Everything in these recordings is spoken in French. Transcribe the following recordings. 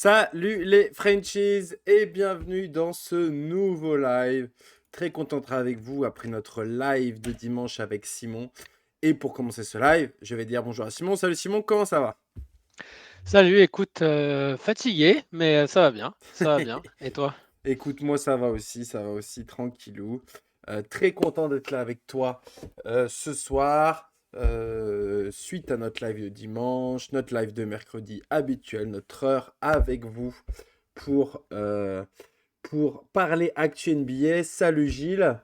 Salut les Frenchies et bienvenue dans ce nouveau live. Très content d'être avec vous après notre live de dimanche avec Simon. Et pour commencer ce live, je vais dire bonjour à Simon. Salut Simon, comment ça va? Salut, écoute, fatigué, mais ça va bien, ça va bien. Et toi? Écoute, moi ça va aussi tranquillou. Très content d'être là avec toi ce soir. Suite à notre live de dimanche, notre live de mercredi habituel, notre heure avec vous pour, euh, pour parler Actu NBA. Salut Gilles.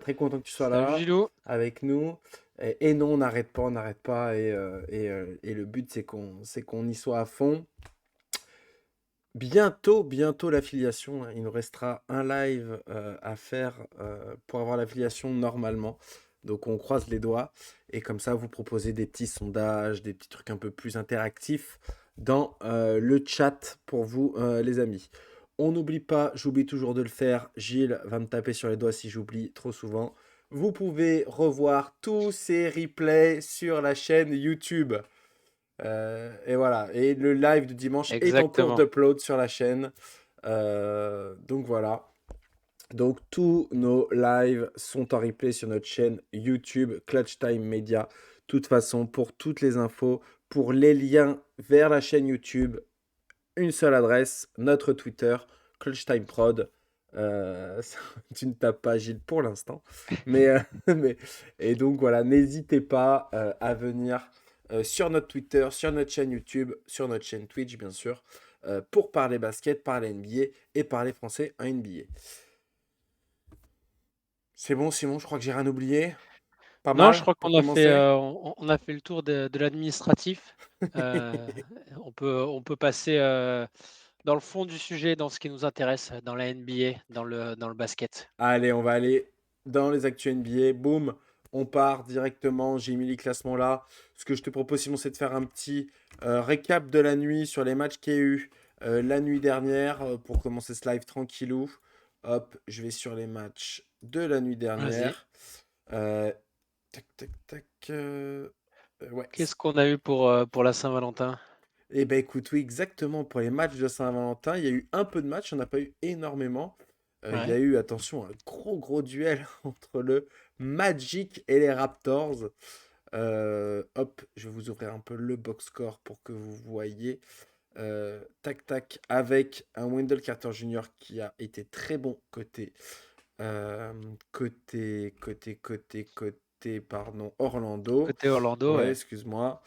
Très content que tu sois Salut là Gilou. avec nous. Et non, on n'arrête pas, on n'arrête pas. Et le but, c'est qu'on y soit à fond. Bientôt l'affiliation, hein. Il nous restera un live à faire pour avoir l'affiliation normalement. Donc on croise les doigts. Et comme ça, vous proposez des petits sondages, des petits trucs un peu plus interactifs dans le chat pour vous, les amis. On n'oublie pas, j'oublie toujours de le faire. Gilles va me taper sur les doigts si j'oublie trop souvent. Vous pouvez revoir tous ces replays sur la chaîne YouTube. Et voilà. Et le live de dimanche est en cours Exactement. d'upload sur la chaîne. Donc voilà. Donc tous nos lives sont en replay sur notre chaîne YouTube Clutch Time Media. De toute façon, pour toutes les infos, pour les liens vers la chaîne YouTube, une seule adresse, notre Twitter, Clutch Time Prod. Tu ne tapes pas Gilles pour l'instant. Mais, et donc voilà, n'hésitez pas à venir sur notre Twitter, sur notre chaîne YouTube, sur notre chaîne Twitch, bien sûr, pour parler basket, parler NBA et parler français en NBA. C'est bon, Simon, je crois que j'ai rien oublié. Pas Non, je mal crois pour qu'on a fait, commencer. on a fait le tour de l'administratif. Heu, on peut passer, dans le fond du sujet, dans ce qui nous intéresse, dans la NBA, dans le basket. Allez, on va aller dans les actus NBA. Boum, on part directement. J'ai mis les classements là. Ce que je te propose, Simon, c'est de faire un petit récap de la nuit sur les matchs qu'il y a eu la nuit dernière pour commencer ce live tranquillou. Hop, je vais sur les matchs de la nuit Vas-y. dernière. Euh, tac, tac, tac. Ouais. Qu'est-ce qu'on a eu pour la Saint-Valentin? Eh ben écoute, oui, exactement. Pour les matchs de Saint-Valentin, il y a eu un peu de matchs, on n'a pas eu énormément. Il y Ouais. a eu, attention, un gros duel entre le Magic et les Raptors. Hop, je vais vous ouvrir un peu le box score pour que vous voyez. Tac tac, avec un Wendell Carter Jr. qui a été très bon pardon, Orlando. Côté Orlando, Ouais, ouais. excuse-moi.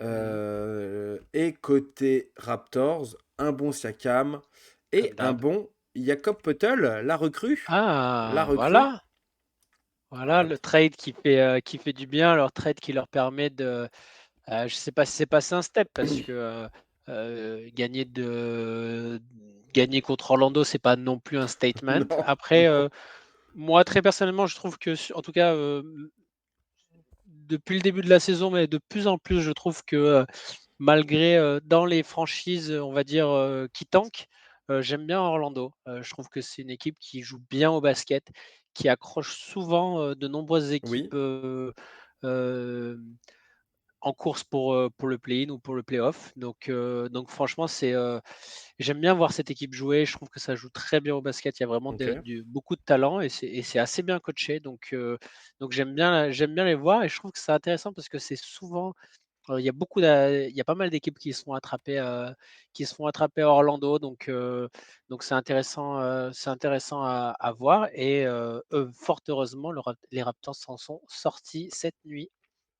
Mmh. Et côté Raptors, un bon Siakam et Comme un d'hab. bon Jakob Poeltl, la recrue. La Ah! recrue. Voilà! Voilà Hop. le trade qui fait du bien, leur trade qui leur permet de. Je sais pas si c'est passé un step parce que, gagner contre Orlando, c'est pas non plus un statement. Non, Après, non. moi très personnellement, je trouve que en tout cas, depuis le début de la saison, mais de plus en plus, je trouve que, malgré, dans les franchises, on va dire, qui tankent, j'aime bien Orlando. Je trouve que c'est une équipe qui joue bien au basket, qui accroche souvent, de nombreuses équipes, Oui. hem en course pour le play-in ou pour le play-off. Donc franchement, j'aime bien voir cette équipe jouer. Je trouve que ça joue très bien au basket. Il y a vraiment Ok. beaucoup de talent et c'est assez bien coaché. Donc j'aime bien les voir et je trouve que c'est intéressant parce que c'est souvent, il y a pas mal d'équipes qui se font attraper à Orlando. Donc c'est intéressant à voir et fort heureusement, les Raptors s'en sont sortis cette nuit.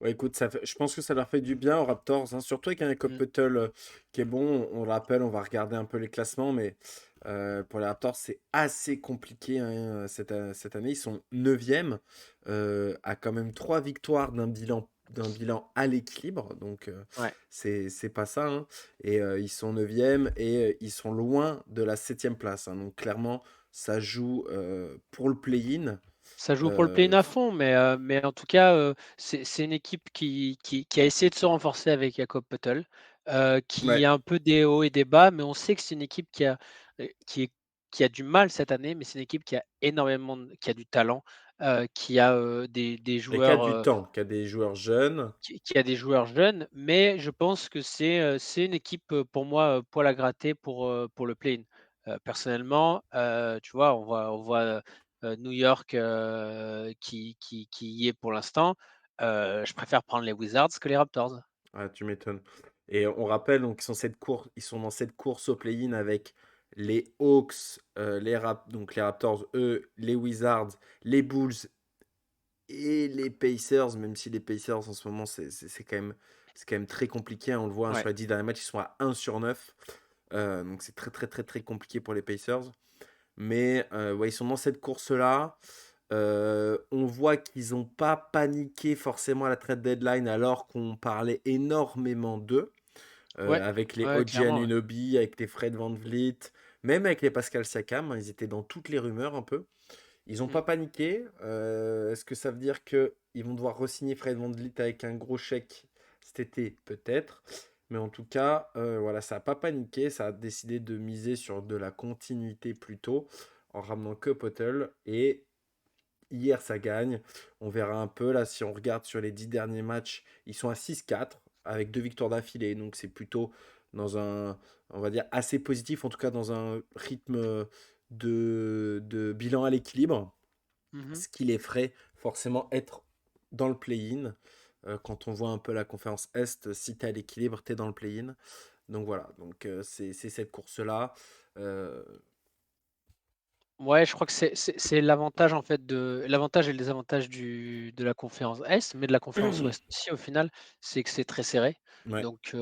Ouais, écoute, je pense que ça leur fait du bien aux Raptors, hein, surtout avec un Jakob Mmh. Poeltl qui est bon. On le rappelle, on va regarder un peu les classements, mais pour les Raptors, c'est assez compliqué hein, cette année. Ils sont 9e, à quand même 3 victoires d'un bilan à l'équilibre. Donc, Ouais. c'est pas ça, hein. Et ils sont 9e et ils sont loin de la 7e place, hein. Donc, clairement, ça joue pour le play-in. Ça joue pour le Euh, play-in à fond, mais en tout cas, c'est une équipe qui a essayé de se renforcer avec Jakob Poeltl, qui ouais, a un peu des hauts et des bas, mais on sait que c'est une équipe qui a du mal cette année, mais c'est une équipe qui a du talent. qui a, des Et qui a joueurs, du temps, qui a des joueurs jeunes. qui a des joueurs jeunes, mais je pense que c'est une équipe, pour moi, poil à gratter pour le play-in. Personnellement, tu vois, on voit, New York, qui y est pour l'instant. Je préfère prendre les Wizards que les Raptors. Ah, tu m'étonnes. Et on rappelle donc ils sont dans cette course au play-in avec les Hawks, donc les Raptors, eux, les Wizards, les Bulls et les Pacers, même si les Pacers en ce moment c'est quand même très compliqué, hein. On le voit, hein, Ouais. sur les 10 derniers matchs, ils sont à 1/9. Donc c'est très très très très compliqué pour les Pacers. Mais ouais, ils sont dans cette course-là. On voit qu'ils n'ont pas paniqué forcément à la trade deadline alors qu'on parlait énormément d'eux, Ouais, avec les ouais, OG clairement, ouais. Anunoby, avec les Fred VanVleet, même avec les Pascal Siakam, hein, ils étaient dans toutes les rumeurs un peu. Ils n'ont Mmh. pas paniqué. Est-ce que ça veut dire qu'ils vont devoir re-signer Fred VanVleet avec un gros chèque cet été? Peut-être. Mais en tout cas, voilà, ça n'a pas paniqué. Ça a décidé de miser sur de la continuité plutôt, en ramenant que Potel. Et hier, ça gagne. On verra un peu. Là, si on regarde sur les 10 derniers matchs, ils sont à 6-4 avec 2 victoires d'affilée. Donc, c'est plutôt dans un, on va dire, assez positif, en tout cas dans un rythme de bilan à l'équilibre. Mmh. Ce qui les ferait forcément être dans le play-in. Quand on voit un peu la conférence Est, si tu es à l'équilibre, tu es dans le play-in. Donc voilà, donc c'est cette course-là. Euh, Ouais, je crois que c'est l'avantage en fait de l'avantage et le désavantage de la conférence Est, mais de la conférence Ouest aussi au final, c'est que c'est très serré. ouais, Donc,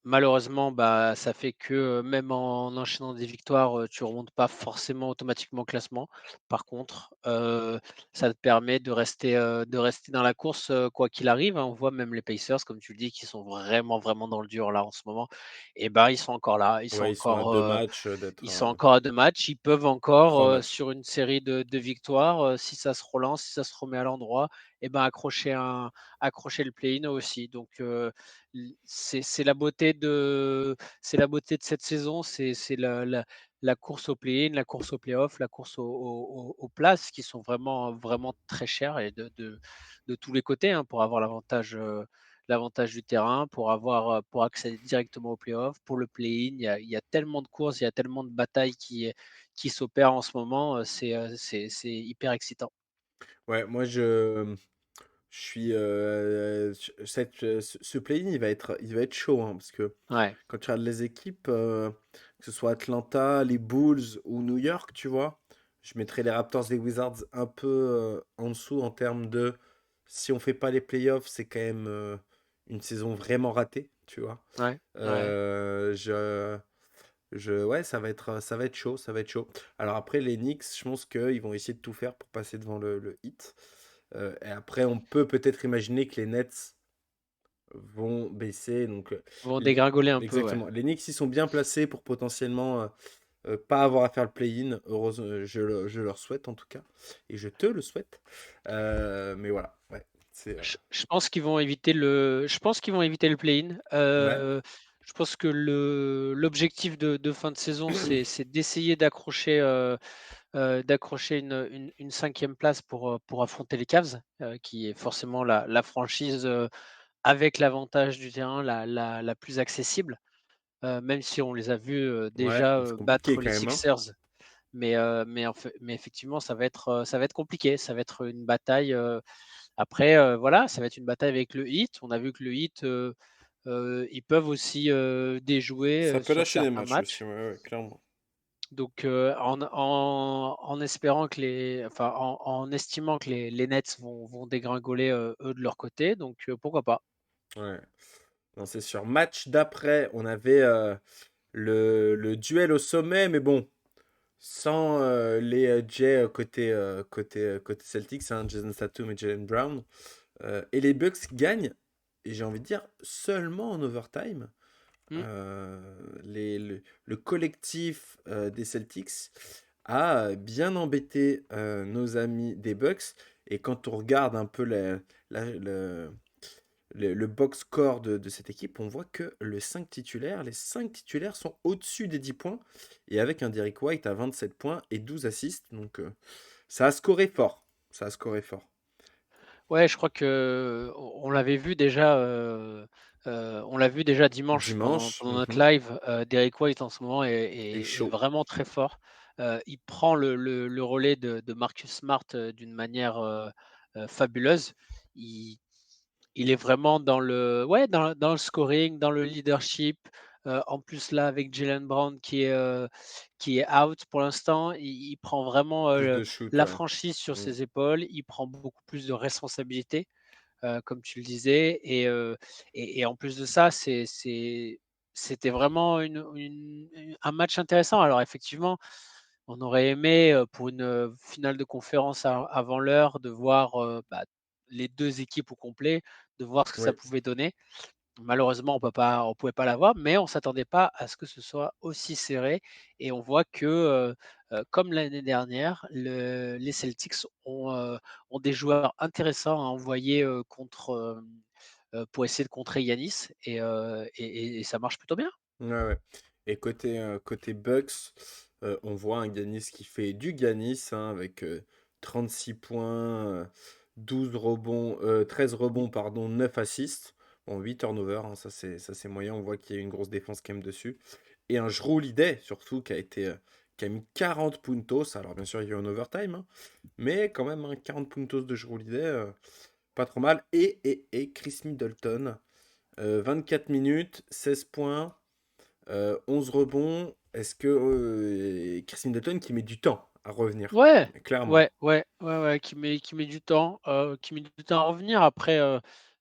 malheureusement, bah, ça fait que, même en enchaînant des victoires, tu remontes pas forcément automatiquement au classement. Par contre, ça te permet de rester dans la course, quoi qu'il arrive, hein. On voit même les Pacers, comme tu le dis, qui sont vraiment, vraiment dans le dur là en ce moment et ben, ils sont encore là. ouais, ils sont à 2 matchs d'être Ils sont à encore à 2 matchs. Ils peuvent encore, 3 matchs. sur une série de victoires, si ça se relance, si ça se remet à l'endroit et ben, accrocher le play-in aussi. Donc, c'est la beauté de cette saison, c'est la course au play-in, la course aux play-off, la course aux places qui sont vraiment, vraiment très chères et de tous les côtés, hein, pour avoir l'avantage du terrain, pour accéder directement aux play-off, pour le play-in. Il y a tellement de courses, il y a tellement de batailles qui s'opèrent en ce moment, c'est hyper excitant. Ouais, moi je suis ce play-in, il va être chaud, hein, parce que Ouais, quand tu regardes les équipes, que ce soit Atlanta, les Bulls ou New York, tu vois, je mettrais les Raptors, les Wizards un peu en dessous en termes de si on fait pas les playoffs, c'est quand même une saison vraiment ratée, tu vois. ouais, ouais. Euh, je, ouais, ça va être chaud, ça va être chaud. Alors après, les Knicks, je pense qu'ils vont essayer de tout faire pour passer devant le Heat. Et après, on peut peut-être imaginer que les Nets vont baisser. Donc, Vont les- dégringoler un peu, ouais. exactement. Les Knicks, ils sont bien placés pour potentiellement pas avoir à faire le play-in. Heureusement, je leur souhaite en tout cas. Et je te le souhaite. Mais voilà, ouais. C'est, Je pense qu'ils vont éviter le play-in. ouais, Je pense que l'objectif de fin de saison, c'est d'essayer d'accrocher une 5e place pour affronter les Cavs, qui est forcément la franchise, avec l'avantage du terrain la plus accessible, même si on les a vus, ouais, déjà, c'est compliqué battre quand les même, hein. Sixers. Mais effectivement, ça va être compliqué. Ça va être une bataille, après, voilà, ça va être une bataille avec le Heat. On a vu que le Heat, ils peuvent aussi, déjouer, Ça peut sur lâcher des certains matchs aussi, matchs. ouais, ouais, clairement. Donc, en espérant que en estimant que les Nets vont dégringoler, eux, de leur côté, donc, pourquoi pas? Ouais. Non, c'est sûr. Match d'après, on avait le duel au sommet, mais bon, sans les Jay côté Celtics, hein, Jason Tatum et Jalen Brown. Et les Bucks gagnent, et j'ai envie de dire, seulement en overtime. Mmh, Le collectif des Celtics a bien embêté nos amis des Bucks. Et quand on regarde un peu la- le, le box score de cette équipe, on voit que les 5 titulaires sont au-dessus des 10 points. Et avec un Derrick White à 27 points et 12 assists. Donc ça a scoré fort. Ça a scoré fort. Ouais, je crois que on l'avait vu déjà, on l'a vu déjà dimanche pendant Dimanche, pendant notre mmh, live, Derrick White en ce moment est est chaud. vraiment très fort. Il prend le relais de Marcus Smart, d'une manière, fabuleuse. Il il est vraiment dans le ouais, dans le scoring, dans le leadership. En plus là, avec Jaylen Brown qui est out pour l'instant, il prend vraiment, Plus de shoot, la ouais. franchise sur Mmh. ses épaules. Il prend beaucoup plus de responsabilités, comme tu le disais et en plus de ça, c'était vraiment un match intéressant. Alors effectivement, on aurait aimé, pour une, finale de conférence avant l'heure, de voir, bah, les 2 équipes au complet, de voir ce que ça Oui. pouvait donner. Malheureusement, on pouvait pas l'avoir, mais on s'attendait pas à ce que ce soit aussi serré et on voit que, comme l'année dernière, les Celtics ont des joueurs intéressants à envoyer, pour essayer de contrer Yanis et ça marche plutôt bien. Ouais, ouais. Et côté Bucks, on voit un Giannis qui fait du Giannis, hein, avec 36 points, 12 rebonds, 13 rebonds, pardon, 9 assists. Bon, 8 turnovers, hein, ça c'est moyen. On voit qu'il y a une grosse défense quand même dessus. Et un Jrue Holiday, surtout, qui a mis 40 puntos. Alors, bien sûr, il y a eu un overtime, hein, mais quand même, hein, 40 puntos de Jrue Holiday, pas trop mal. Et Chris Middleton, 24 minutes, 16 points. 11 rebonds. Est-ce que Chris Middleton qui met du temps à revenir? Ouais, Clairement. ouais, qui met du temps, à revenir. Après,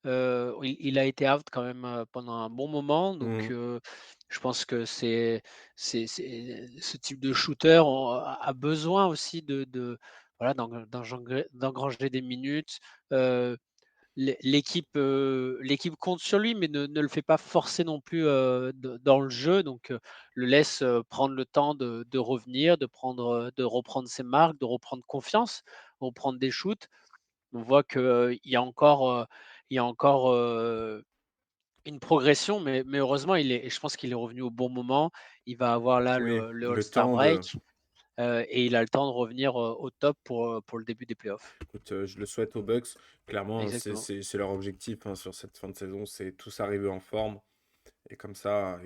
il a été out quand même, pendant un bon moment, donc Mhm. je pense que c'est ce type de shooter a besoin aussi de voilà, d'engranger des minutes. Heu, l'équipe compte sur lui, mais ne le fait pas forcer non plus, dans le jeu, donc le laisse, prendre le temps de revenir, de reprendre ses marques, de reprendre confiance, reprendre des shoots. On voit que, il y a encore, une progression, mais heureusement, je pense qu'il est revenu au bon moment. Il va avoir là Oui, le le All-Star temps de. break, et il a le temps de revenir, au top pour le début des playoffs. Écoute, je le souhaite aux Bucks. Clairement, Exactement. c'est leur objectif, hein, sur cette fin de saison, c'est tous arriver en forme. Et comme ça,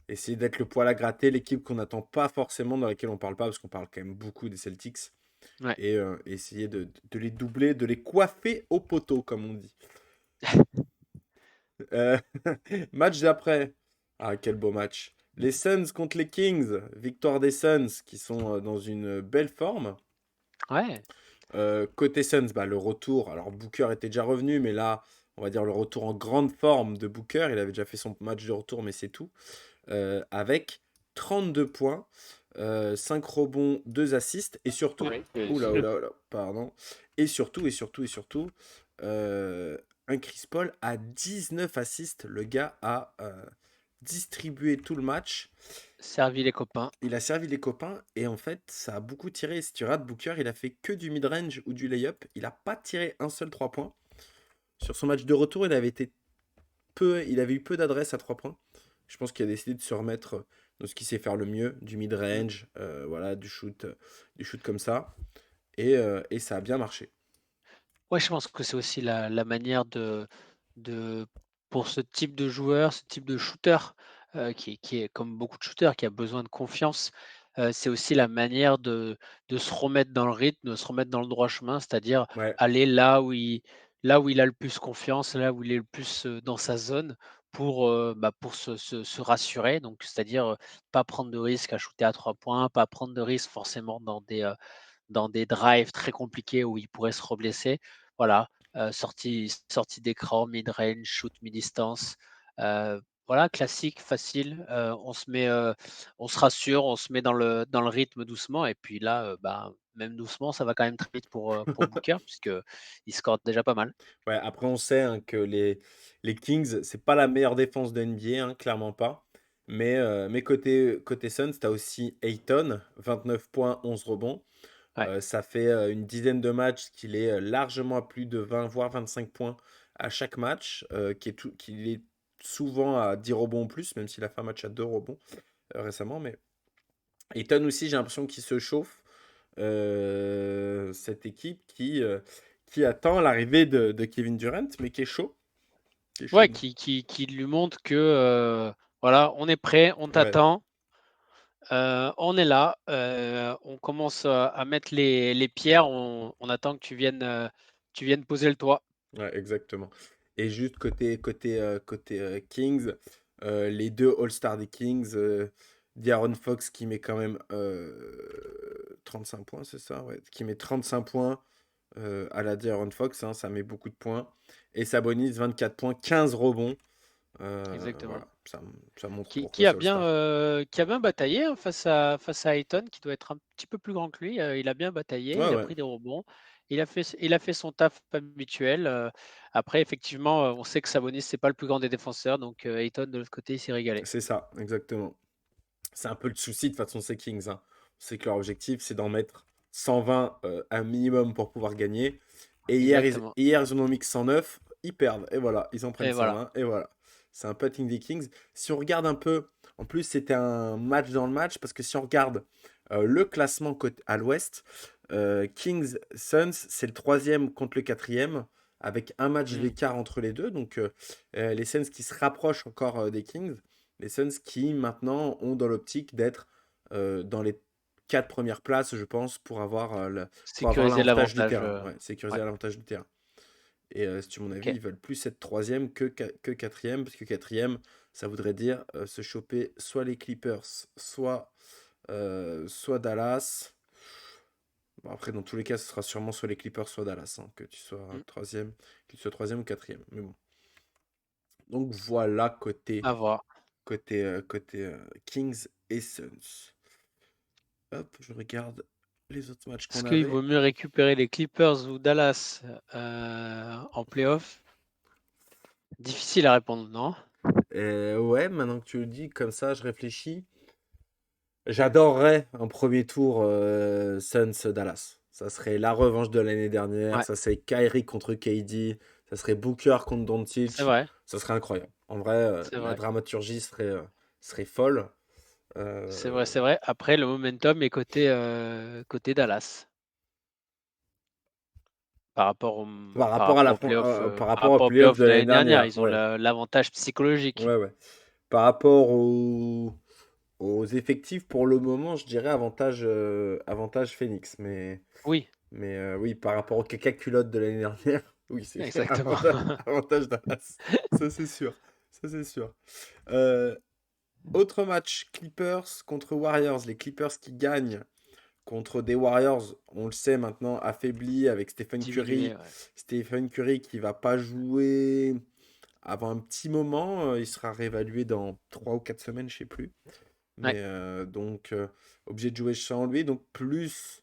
essayer d'être le poil à gratter, l'équipe qu'on n'attend pas forcément, dans laquelle on parle pas, parce qu'on parle quand même beaucoup des Celtics. Ouais. Et essayer de les doubler, de les coiffer au poteau, comme on dit. Euh, match d'après. Ah, quel beau match. Les Suns contre les Kings. Victoire des Suns qui sont dans une belle forme. Ouais. Côté Suns, bah, le retour. Alors, Booker était déjà revenu, mais là, on va dire le retour en grande forme de Booker. Il avait déjà fait son match de retour, mais c'est tout. Avec 32 points, 5 rebonds, 2 assists. Et surtout. Oui, Oula, oula, oula, pardon. Et surtout, un Chris Paul à 19 assists. Le gars a distribué tout le match. servi les copains. Il a servi les copains et en fait, ça a beaucoup tiré. Si tu rates Booker, il a fait que du mid-range ou du lay-up. Il n'a pas tiré un seul 3 points. Sur son match de retour, il avait eu peu d'adresse à 3 points. Je pense qu'il a décidé de se remettre dans ce qu'il sait faire le mieux, du Mmh. mid-range, voilà, du shoot comme ça. Et ça a bien marché. Ouais, je pense que c'est aussi la manière de pour ce type de joueur, ce type de shooter, qui est comme beaucoup de shooters, qui a besoin de confiance, c'est aussi la manière de se remettre dans le rythme, de se remettre dans le droit chemin, c'est-à-dire Ouais, aller là où il a le plus confiance, là où il est le plus, dans sa zone pour se rassurer. Donc c'est-à-dire, pas prendre de risques à shooter à 3 points, pas prendre de risques forcément dans des drives très compliqués où il pourrait se reblesser. Voilà, sortie d'écran, mid-range, shoot mi-distance, voilà, classique, facile, on se rassure, on se met dans le rythme doucement et puis là, bah, même doucement, ça va quand même très vite pour Booker puisqu'il score déjà pas mal. ouais. Après, on sait, hein, que les Kings, c'est pas la meilleure défense de NBA, hein, clairement pas. Mais côté Suns, tu as aussi Ayton, 29 points, 11 rebonds. Ouais, Ça fait une dizaine de matchs qu'il est largement à plus de 20, voire 25 points à chaque match, qu'il est souvent à 10 rebonds en plus, même s'il a fait un match à 2 rebonds récemment. Mais Ayton aussi, j'ai l'impression qu'il se chauffe. cette équipe qui attend l'arrivée de Kevin Durant, mais qui est chaud. Ouais, qui lui montre que, voilà, on est prêt, on Ouais, t'attend, on est là, on commence, à mettre les pierres, on attend que tu viennes poser le toit. ouais, exactement. Et juste côté Kings, les deux All-Stars des Kings, De'Aaron Fox qui met quand même 35 points, c'est ça? Ouais, qui met 35 points à la De'Aaron Fox, hein, ça met beaucoup de points. Et Sabonis, 24 points, 15 rebonds. Exactement. Voilà, ça montre Qui pourquoi qui a c'est bien, All-Star. qui a bien bataillé, hein, face à Ayton, qui doit être un petit peu plus grand que lui, il a bien bataillé, Ouais, il a ouais, pris des rebonds, il a fait son taf habituel, après effectivement, on sait que Sabonis, c'est pas le plus grand des défenseurs, donc Ayton de l'autre côté, il s'est régalé. c'est ça, exactement. C'est un peu le souci de toute façon, ces Kings, hein. C'est que leur objectif, c'est d'en mettre 120 un minimum pour pouvoir gagner. Et Exactement hier, ils en ont mis que 109, ils perdent. Et voilà, ils en prennent et voilà. 120. Et voilà. C'est un putting des Kings. Si on regarde un peu, en plus, c'était un match dans le match, parce que si on regarde le classement à l'ouest, Kings Suns, c'est le troisième contre le quatrième, avec un match Mmh. d'écart entre les deux. Donc, les Suns qui se rapprochent encore des Kings. Les Suns qui maintenant ont dans l'optique d'être dans les 4 premières places, je pense, pour avoir Sécuriser l'avantage du l'avantage, terrain. Ouais, ouais, sécuriser l'avantage du terrain. Et si tu mon avis, OK. ils veulent plus être troisième que quatrième, parce que quatrième, ça voudrait dire se choper soit les Clippers, soit Dallas. Bon, après, dans tous les cas, ce sera sûrement soit les Clippers, soit Dallas, hein, Mmh. que tu sois troisième ou quatrième. Mais bon. Donc voilà À voir. côté Kings et Suns. Hop, je regarde les autres matchs Est-ce qu'on qu'il avait. vaut mieux récupérer les Clippers ou Dallas, en playoff? Difficile à répondre, non? Ouais, maintenant que tu le dis, comme ça, je réfléchis. J'adorerais un premier tour Suns-Dallas. Ça serait la revanche de l'année dernière. Ouais, Ça serait Kyrie contre KD. Ça serait Booker contre c'est Doncic. vrai, Ça serait incroyable. En vrai, c'est la vrai. dramaturgie serait folle. C'est vrai, Euh, c'est vrai. Après, le momentum est côté Dallas par par rapport à rapport aux playoffs, par par rapport aux rapport aux playoffs playoffs de de l'année l'année dernière. dernière. Ils ont Ouais, l'avantage psychologique. ouais, ouais. Par rapport aux effectifs, pour le moment, je dirais avantage Phoenix. Oui, Mais oui, par rapport aux caca culottes de l'année dernière, oui, c'est exactement. avantage Dallas. Ça, c'est sûr. Ça, c'est sûr. Euh, Autre match, Clippers contre Warriors. Les Clippers qui gagnent contre des Warriors, on le sait maintenant, affaiblis avec Stephen Diminué, Curry. ouais. Stephen Curry qui va pas jouer avant un petit moment. Il sera réévalué dans 3 ou 4 semaines, je sais plus. Ouais. Donc, obligé de jouer sans lui. Donc, plus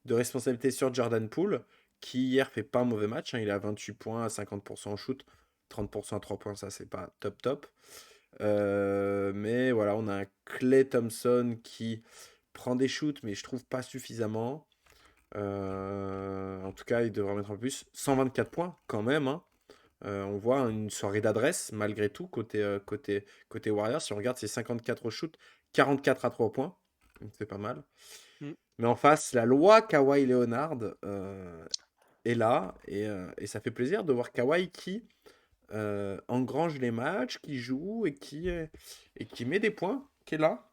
de responsabilité sur Jordan Poole, qui hier fait pas un mauvais match, hein. Il a 28 points à 50% en shoot, 30% à 3 points, ça c'est pas top top. Mais voilà, on a un Klay Thompson qui prend des shoots, mais je trouve pas suffisamment. En tout cas, il devrait en mettre un peu plus. 124 points quand même, hein. On voit une soirée d'adresse malgré tout côté Warriors. Si on regarde, c'est 54 au shoot, 44 à 3 points. Donc c'est pas mal. Mmh. Mais en face, la loi Kawhi Leonard est là. Et ça fait plaisir de voir Kawhi qui engrange les matchs, qui joue et qui met des points, qui est là.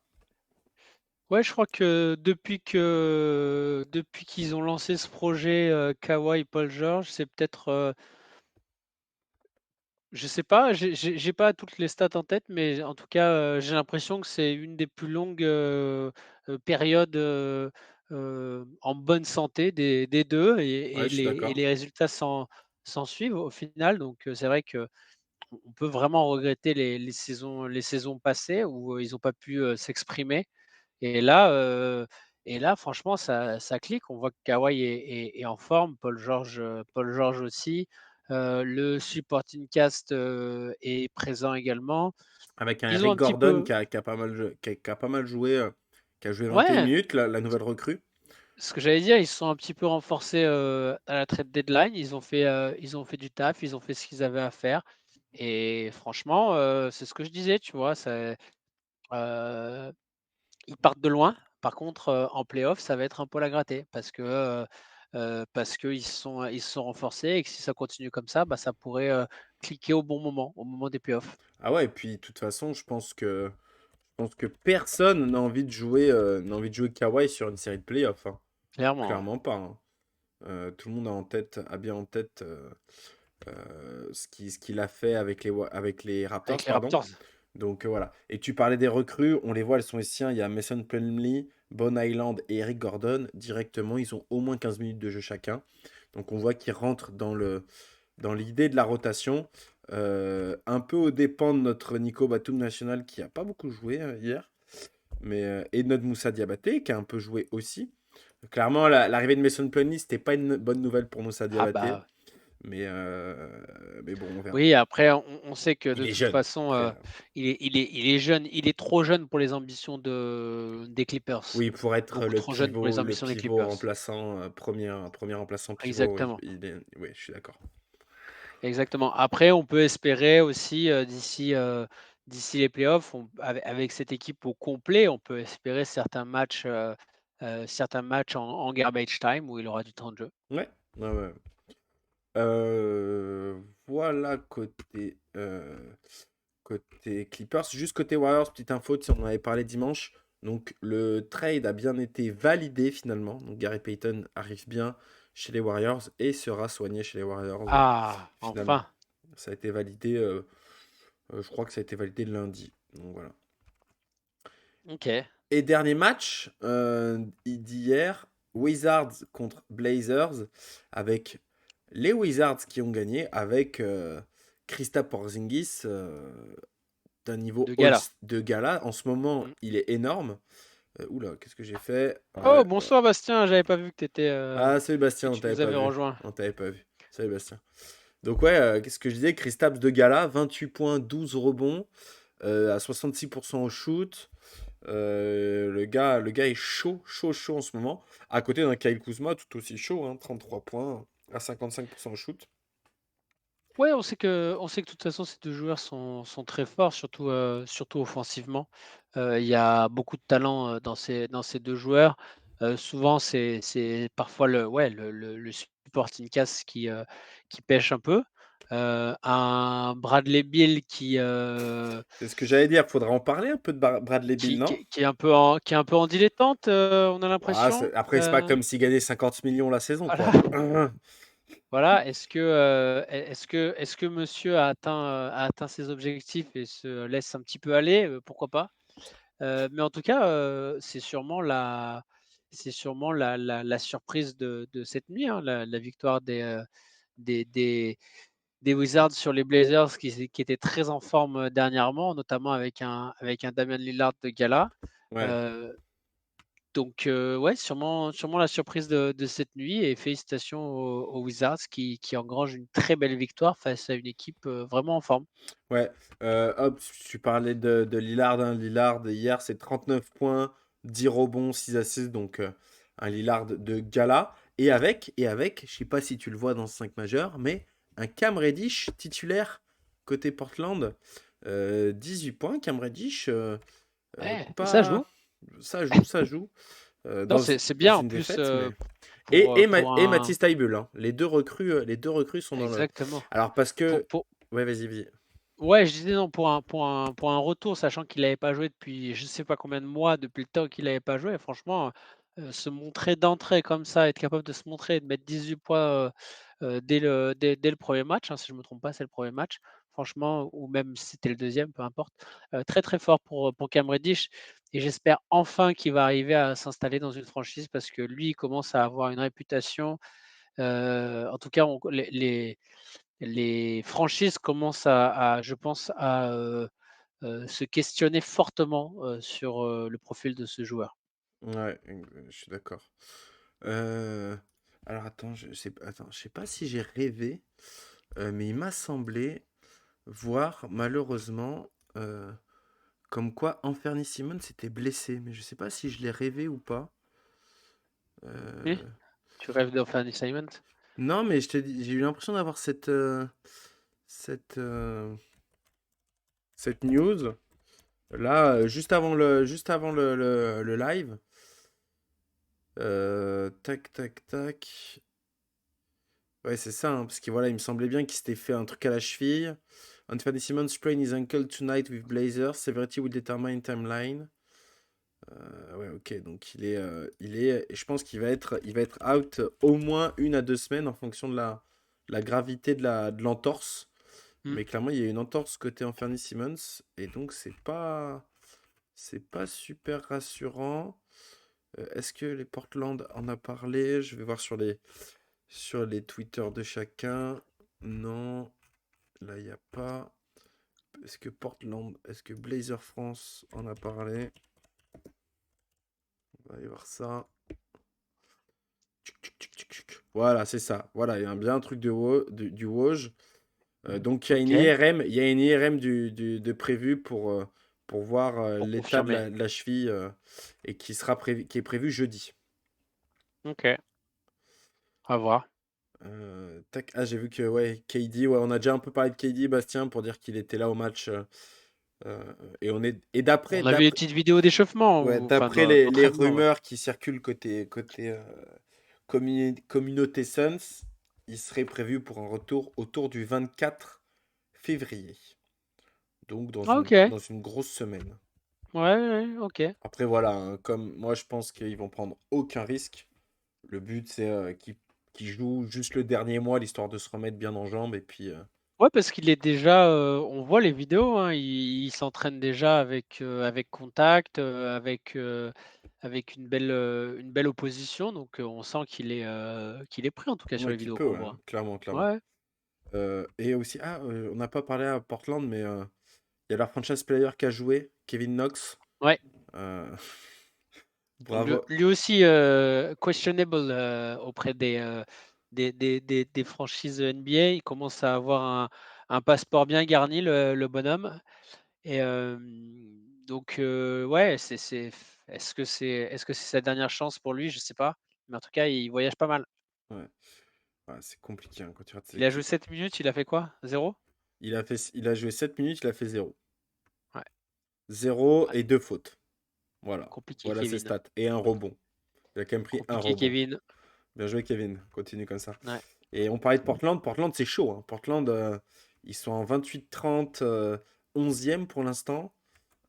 Ouais, je crois que depuis qu'ils ont lancé ce projet, Kawhi, Paul George, c'est peut-être, je sais pas, j'ai pas toutes les stats en tête, mais en tout cas, j'ai l'impression que c'est une des plus longues, périodes, en bonne santé des 2 Ouais, et je suis les d'accord. résultats s'en suivent au final. Donc, c'est vrai qu'on peut vraiment regretter les saisons passées où, ils ont pas pu, s'exprimer. Et là, franchement, ça clique. On voit que Kawhi est en forme, Paul George aussi. Le supporting cast, est présent également. Avec un Ils ont Eric un petit Gordon peu qui a pas mal, qui a pas mal joué, qui a joué 21 ouais, minutes, la nouvelle recrue. ce que j'allais dire, ils se sont un petit peu renforcés, à la trade deadline. Ils ont fait du taf, ils ont fait ce qu'ils avaient à faire et franchement, c'est ce que je disais, tu vois? Heu, ils partent de loin. Par contre, en playoff, ça va être un poil à gratter parce qu'ils se sont renforcés et que si ça continue comme ça, bah, ça pourrait, cliquer au moment des playoffs. Ah ouais, et puis de toute façon, je pense que personne n'a envie de jouer Kawhi sur une série de playoffs, hein. Clairement, ouais. Clairement pas, hein. Tout le monde a bien en tête ce qu'il a fait avec les Raptors, Avec les pardon. Raptors. Donc voilà. Et tu parlais des recrues, on les voit, elles sont ici, hein. Il y a Mason Plumlee, Bon Island et Eric Gordon. Directement, ils ont au moins 15 minutes de jeu chacun. Donc on voit qu'ils rentrent dans l'idée de la rotation. Un peu aux dépens de notre Nico Batum national qui a pas beaucoup joué hier. Et de notre Moussa Diabaté qui a un peu joué aussi. Clairement, l'arrivée de Mason Plumlee, c'était pas une bonne nouvelle pour Moussa Ah Diabaté. bah, Mais bon, on verra. oui, après on sait que Il de est toute jeune. façon, Après, il est jeune, il est trop jeune pour les ambitions des Clippers. oui, pour être Beaucoup le trop jeune pour les pivot, le ambitions des pivot Clippers. remplaçant, premier remplaçant pivot, oui, Exactement, oui, je suis d'accord. exactement. Après, on peut espérer aussi, d'ici les playoffs, avec cette équipe au complet, on peut espérer certains matchs en garbage time où il aura du temps de jeu. Ouais, ouais, ouais. Voilà côté Clippers. Juste côté Warriors, petite info, si on en avait parlé dimanche. Donc le trade a bien été validé finalement. Donc Gary Payton arrive bien chez les Warriors et sera soigné chez les Warriors Ah! finalement. Enfin! Ça a été validé, je crois que ça a été validé lundi. Donc voilà. OK. Et dernier match d'hier, Wizards contre Blazers, avec les Wizards qui ont gagné, avec Kristaps Porzingis d'un niveau De gala. de gala. En ce moment, Mmh. il est énorme. Oula, qu'est-ce que j'ai fait? Oh, Ouais. bonsoir Bastien, j'avais pas vu que Ah, salut que Bastien, on tu t'avait nous pas avais vu. rejoints. On t'avait pas vu. Salut Bastien. Donc ouais, qu'est-ce que je disais? Kristaps de gala, 28 points, 12 rebonds, à 66% au shoot. Le gars est chaud, chaud, chaud en ce moment. À côté d'un Kyle Kuzma tout aussi chaud, hein, 33 points à 55% au shoot. Ouais, on sait que de toute façon ces 2 joueurs sont très forts, surtout offensivement. Il y a beaucoup de talent, dans ces 2 joueurs. Souvent c'est parfois le supporting cast qui pèche un peu. Un Bradley Beal C'est ce que j'allais dire. Faudra en parler un peu de Bradley Beal, qui non? qui qui est un peu en dilettante, on a Ah, l'impression. après, c'est pas comme s'il gagnait 50 millions la saison, Voilà. quoi. Voilà, est-ce que monsieur a atteint ses objectifs et se laisse un petit peu aller? Pourquoi pas? Mais en tout cas, c'est sûrement la surprise de cette nuit, hein, la victoire des des des Wizards sur les Blazers qui étaient très en forme, dernièrement, notamment avec un Damian Lillard de gala. Ouais, Heu donc ouais, sûrement la surprise de cette nuit et félicitations aux Wizards qui engrangent une très belle victoire face à une équipe, vraiment en forme. ouais. Hop, tu parlais de Lillard, hein. Lillard, hier, c'est 39 points, 10 rebonds, 6 assists. Donc, un Lillard de gala. Et avec, je sais pas si tu le vois dans ce 5 majeur, mais un Cam Reddish titulaire côté Portland. 18 points, Cam Reddish. Ouais, ça Pas. joue. Ça joue, ça joue. Non, Dans, c'est dans bien en une plus, défaite, mais. pour, Et, heu, et, Ma- pour et un Matisse Thybulle, hein. Les deux recrues sont dans le. exactement. Alors, parce Pour que. pour Ouais, vas-y, vas-y. Ouais, je disais non, pour un retour, sachant qu'il n'avait pas joué depuis je ne sais pas combien de mois, depuis le temps qu'il n'avait pas joué, franchement, se montrer d'entrée comme ça, être capable de se montrer et de mettre 18 points, dès le 1er match, hein, si je ne me trompe pas, c'est le premier match. Franchement, ou même si c'était le deuxième, peu importe. Très, très fort pour Cam Reddish et j'espère enfin qu'il va arriver à s'installer dans une franchise parce que lui, il commence à avoir une réputation, en tout cas, on les franchises commencent je pense, se questionner fortement, sur, le profil de ce joueur. Ouais, je suis d'accord. Euh, alors attends, je sais pas si j'ai rêvé, mais il m'a semblé voir malheureusement comme quoi Anthony Simon s'était blessé, mais je sais pas si je l'ai rêvé ou pas. Oui, Euh, tu rêves de faire un assignment? non, mais je te dis, j'ai eu l'impression d'avoir cette news là juste avant le live. Tac, tac, tac. Ouais, c'est ça, hein, parce que voilà, il me semblait bien qu'il s'était fait un truc à la cheville. Anthony Simmons sprained his ankle tonight with Blazers. Severity will determine timeline. Ouais, ok, donc et je pense il va être out au moins 1 à 2 semaines en fonction de la gravité de l'entorse. Mmh. Mais clairement, il y a une entorse côté Anthony Simmons, et donc c'est pas super rassurant. Est-ce que les Portland en a parlé? Je vais voir sur les Twitter de chacun. Non, là, il n'y a pas. Est-ce que Blazer France en a parlé? On va aller voir ça. Voilà, c'est ça. Voilà, il y a bien un truc du Woj. Donc, OK, il y a une IRM de prévu pour voir pour l'état de confirmer. la cheville, et qui est prévu jeudi. OK, à voir. Tac, ah, j'ai vu que ouais, KD, ouais, on a déjà un peu parlé de KD, Bastien, pour dire qu'il était là au match. Euh, et On a vu des petites vidéos d'échauffement ouais, ou enfin d'après les d'entraînement, ouais. rumeurs qui circulent côté communauté Suns, il serait prévu pour un retour autour du 24 février. Donc Ah OK. dans une grosse semaine. Ouais, ouais, OK. Après voilà, hein, comme moi je pense qu'ils vont prendre aucun risque. Le but c'est qu'ils jouent juste le dernier mois, l'histoire de se remettre bien en jambes, et puis Ouais, parce qu'il est déjà, on voit les vidéos, hein, il s'entraîne déjà avec contact, avec une belle opposition, donc on sent qu'il est prêt en tout cas sur ouais, les qui vidéos peut, qu'on ouais, voit. clairement, clairment. Ouais, Et aussi, on n'a pas parlé à Portland, mais il y a leur franchise player qui a joué, Kevin Knox. ouais. Euh, Le bravo. lui aussi, questionable, auprès des franchises NBA. Il commence à avoir un passeport bien garni le bonhomme et donc ouais, est-ce que c'est sa dernière chance pour lui? Je sais pas, mais en tout cas, il voyage pas mal. Ouais. Ouais, c'est compliqué, hein, quand tu regardes ces Il a joué équipes. 7 minutes, il a fait quoi? 0? Il a joué 7 minutes, il a fait 0. Ouais, 0 ouais, et 2 fautes. Voilà. compliqué Voilà ses Kevin, stats. Et un rebond. Il a quand même pris un compliqué rebond. Kevin. Bien joué, Kevin. Continue comme ça. Ouais. Et on parlait de Portland. Portland, c'est chaud, hein. Portland, ils sont en 28-30, 11e pour l'instant.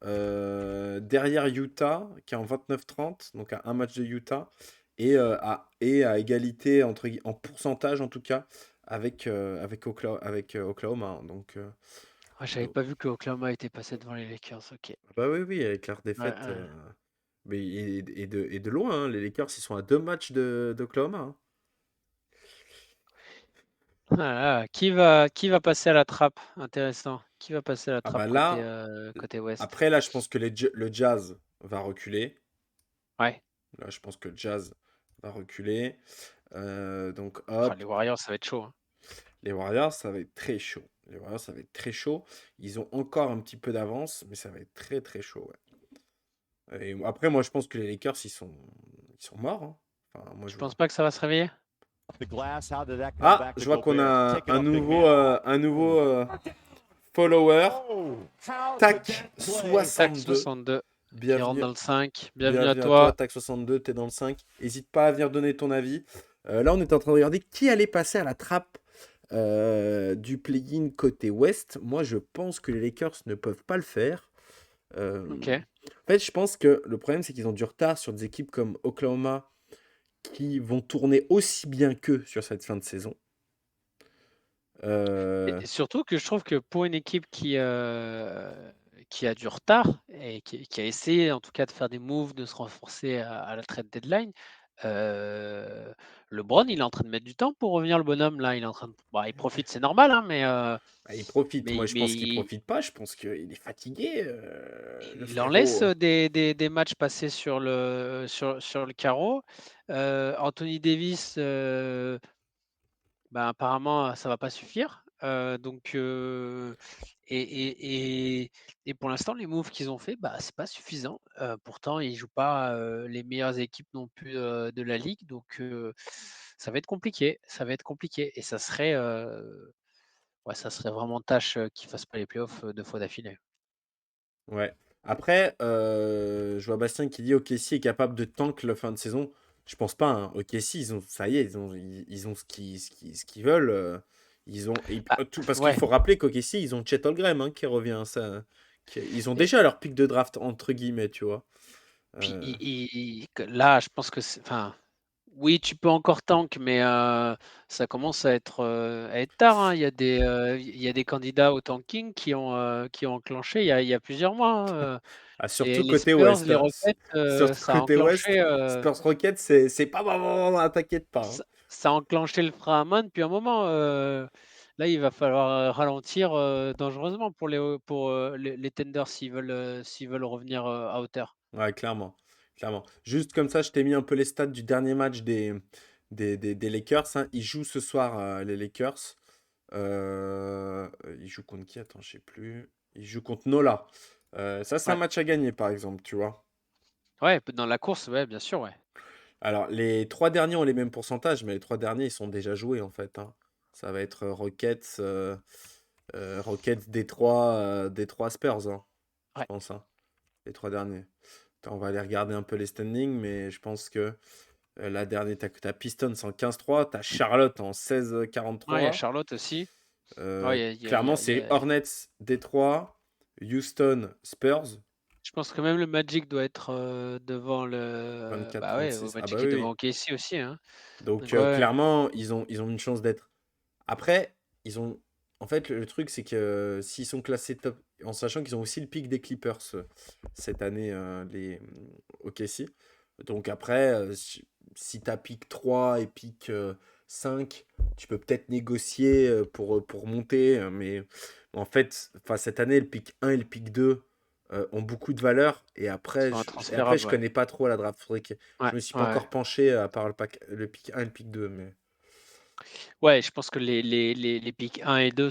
Derrière Utah, qui est en 29-30, donc à un match de Utah. Et à égalité, en pourcentage en tout cas, avec Oklahoma, hein. Ah, j'avais Donc, pas vu que Oklahoma était passé devant les Lakers, OK. bah oui, oui, avec leur Ouais, défaite. ouais. Mais et de loin, hein, les Lakers, ils sont à 2 matchs d'Oklahoma, hein. Ah là là, qui va passer à la trappe? Intéressant. Qui va passer à la Ah trappe bah là, côté ouest? après, là, je pense que le Jazz va reculer. Ouais. Là, je pense que le Jazz va reculer. Donc, Ah, hop, les Warriors, ça va être chaud, hein. les Warriors, ça va être très chaud. Les Warriors, ça va être très chaud. Ils ont encore un petit peu d'avance, mais ça va être très très chaud, ouais. Et après, moi, je pense que les Lakers, ils sont morts, hein. Enfin, moi, Tu je vois. penses pas que ça va se réveiller? Ah, je vois qu'on a un nouveau follower. Tac Tac 62. 62 qui rentre Bienvenue, dans le 5. Bienvenue à bienvenue à toi, toi. Tac 62, t'es dans le 5. N'hésite pas à venir donner ton avis. Là, on est en train de regarder qui allait passer à la trappe du play-in côté ouest. Moi, je pense que les Lakers ne peuvent pas le faire. OK. En fait, je pense que le problème, c'est qu'ils ont du retard sur des équipes comme Oklahoma qui vont tourner aussi bien qu'eux sur cette fin de saison. Et Euh, surtout que je trouve que pour une équipe qui a du retard et qui a essayé en tout cas de faire des moves, de se renforcer à la trade deadline, heu, LeBron, il est en train de mettre du temps pour revenir le bonhomme là, il est en train de bah, il profite, c'est normal, hein, Bah, il profite. Moi, je mais pense qu'il profite pas. Je pense qu'il est fatigué, le il en laisse, frérot. des matchs passés sur le carreau. Anthony Davis, bah, apparemment, ça va pas suffire. Et et pour l'instant, les moves qu'ils ont fait, bah, c'est pas suffisant. Pourtant, ils jouent pas, les meilleures équipes non plus, de la ligue, ça va être compliqué, ça va être compliqué et ouais, ça serait vraiment tâche, qu'ils fassent pas les playoffs, 2 fois d'affilée. Ouais. Après, je vois Bastien qui dit OKC est capable de tank la fin de saison. Je pense pas, hein. OKC, ils ont, ça y est, ils ont ce qu'ils veulent. Ils ont, Bah, tout, parce qu'il ouais. faut rappeler qu'OKC, ils ont Chet Holmgren hein, qui revient. Ça, ils ont Et déjà leur pic de draft, entre guillemets, tu vois. puis Euh, que là, je pense que enfin, oui, tu peux encore tank, mais ça commence à être tard, hein. Il y a des candidats au tanking qui ont enclenché il y a plusieurs mois, hein, ah, les surtout côté Spurs, ouest, les là. Rockets, Surtout ça a côté ouest, enclenché, Spurs Rockets, c'est pas, t'inquiète pas, hein. ça a enclenché le frein à main depuis un moment, là, il va falloir, ralentir, dangereusement pour, les Tenders s'ils veulent revenir, à hauteur. Ouais, clairement. Clairement. Juste comme ça, je t'ai mis un peu les stats du dernier match des Lakers, hein. Ils jouent ce soir, les Lakers. Ils jouent contre qui? Attends, je sais plus. Ils jouent contre Nola. Ça, c'est un Ouais, match à gagner, par exemple, tu vois. ouais, dans la course, ouais, bien sûr, ouais. Alors, les trois derniers ont les mêmes pourcentages, mais les trois derniers, ils sont déjà joués, en fait, hein. Ça va être Rockets, Rockets, Détroit, Spurs, hein, je Ouais. pense, hein, les trois derniers. Attends, on va aller regarder un peu les standings, mais je pense que la dernière, t'as Pistons en 15-3, t'as Charlotte en Ouais, il y a 16-43. Charlotte aussi. Ouais, Clairement, c'est Hornets, Détroit, Houston, Spurs, je pense que même le Magic doit être, devant bah, ouais, au 24-36. Ah bah Magic est oui, devant oui. OKC aussi, hein. Donc Donc ouais, clairement, ils ont une chance d'être. Après, ils ont. En fait, le truc, c'est que s'ils sont classés top, en sachant qu'ils ont aussi le pic des Clippers cette année, les OKC. Donc après, si tu as pic 3 et pic 5, tu peux peut-être négocier pour monter. Mais en fait, enfin, cette année, le pic 1 et le pic 2 ont beaucoup de valeur. Et après, sont après, je intransférables, ouais. connais pas trop la draft. Ouais, Je me suis pas ouais. encore penché à part le pic 1 et le pic 2. Mais... Ouais, je pense que les picks 1 et 2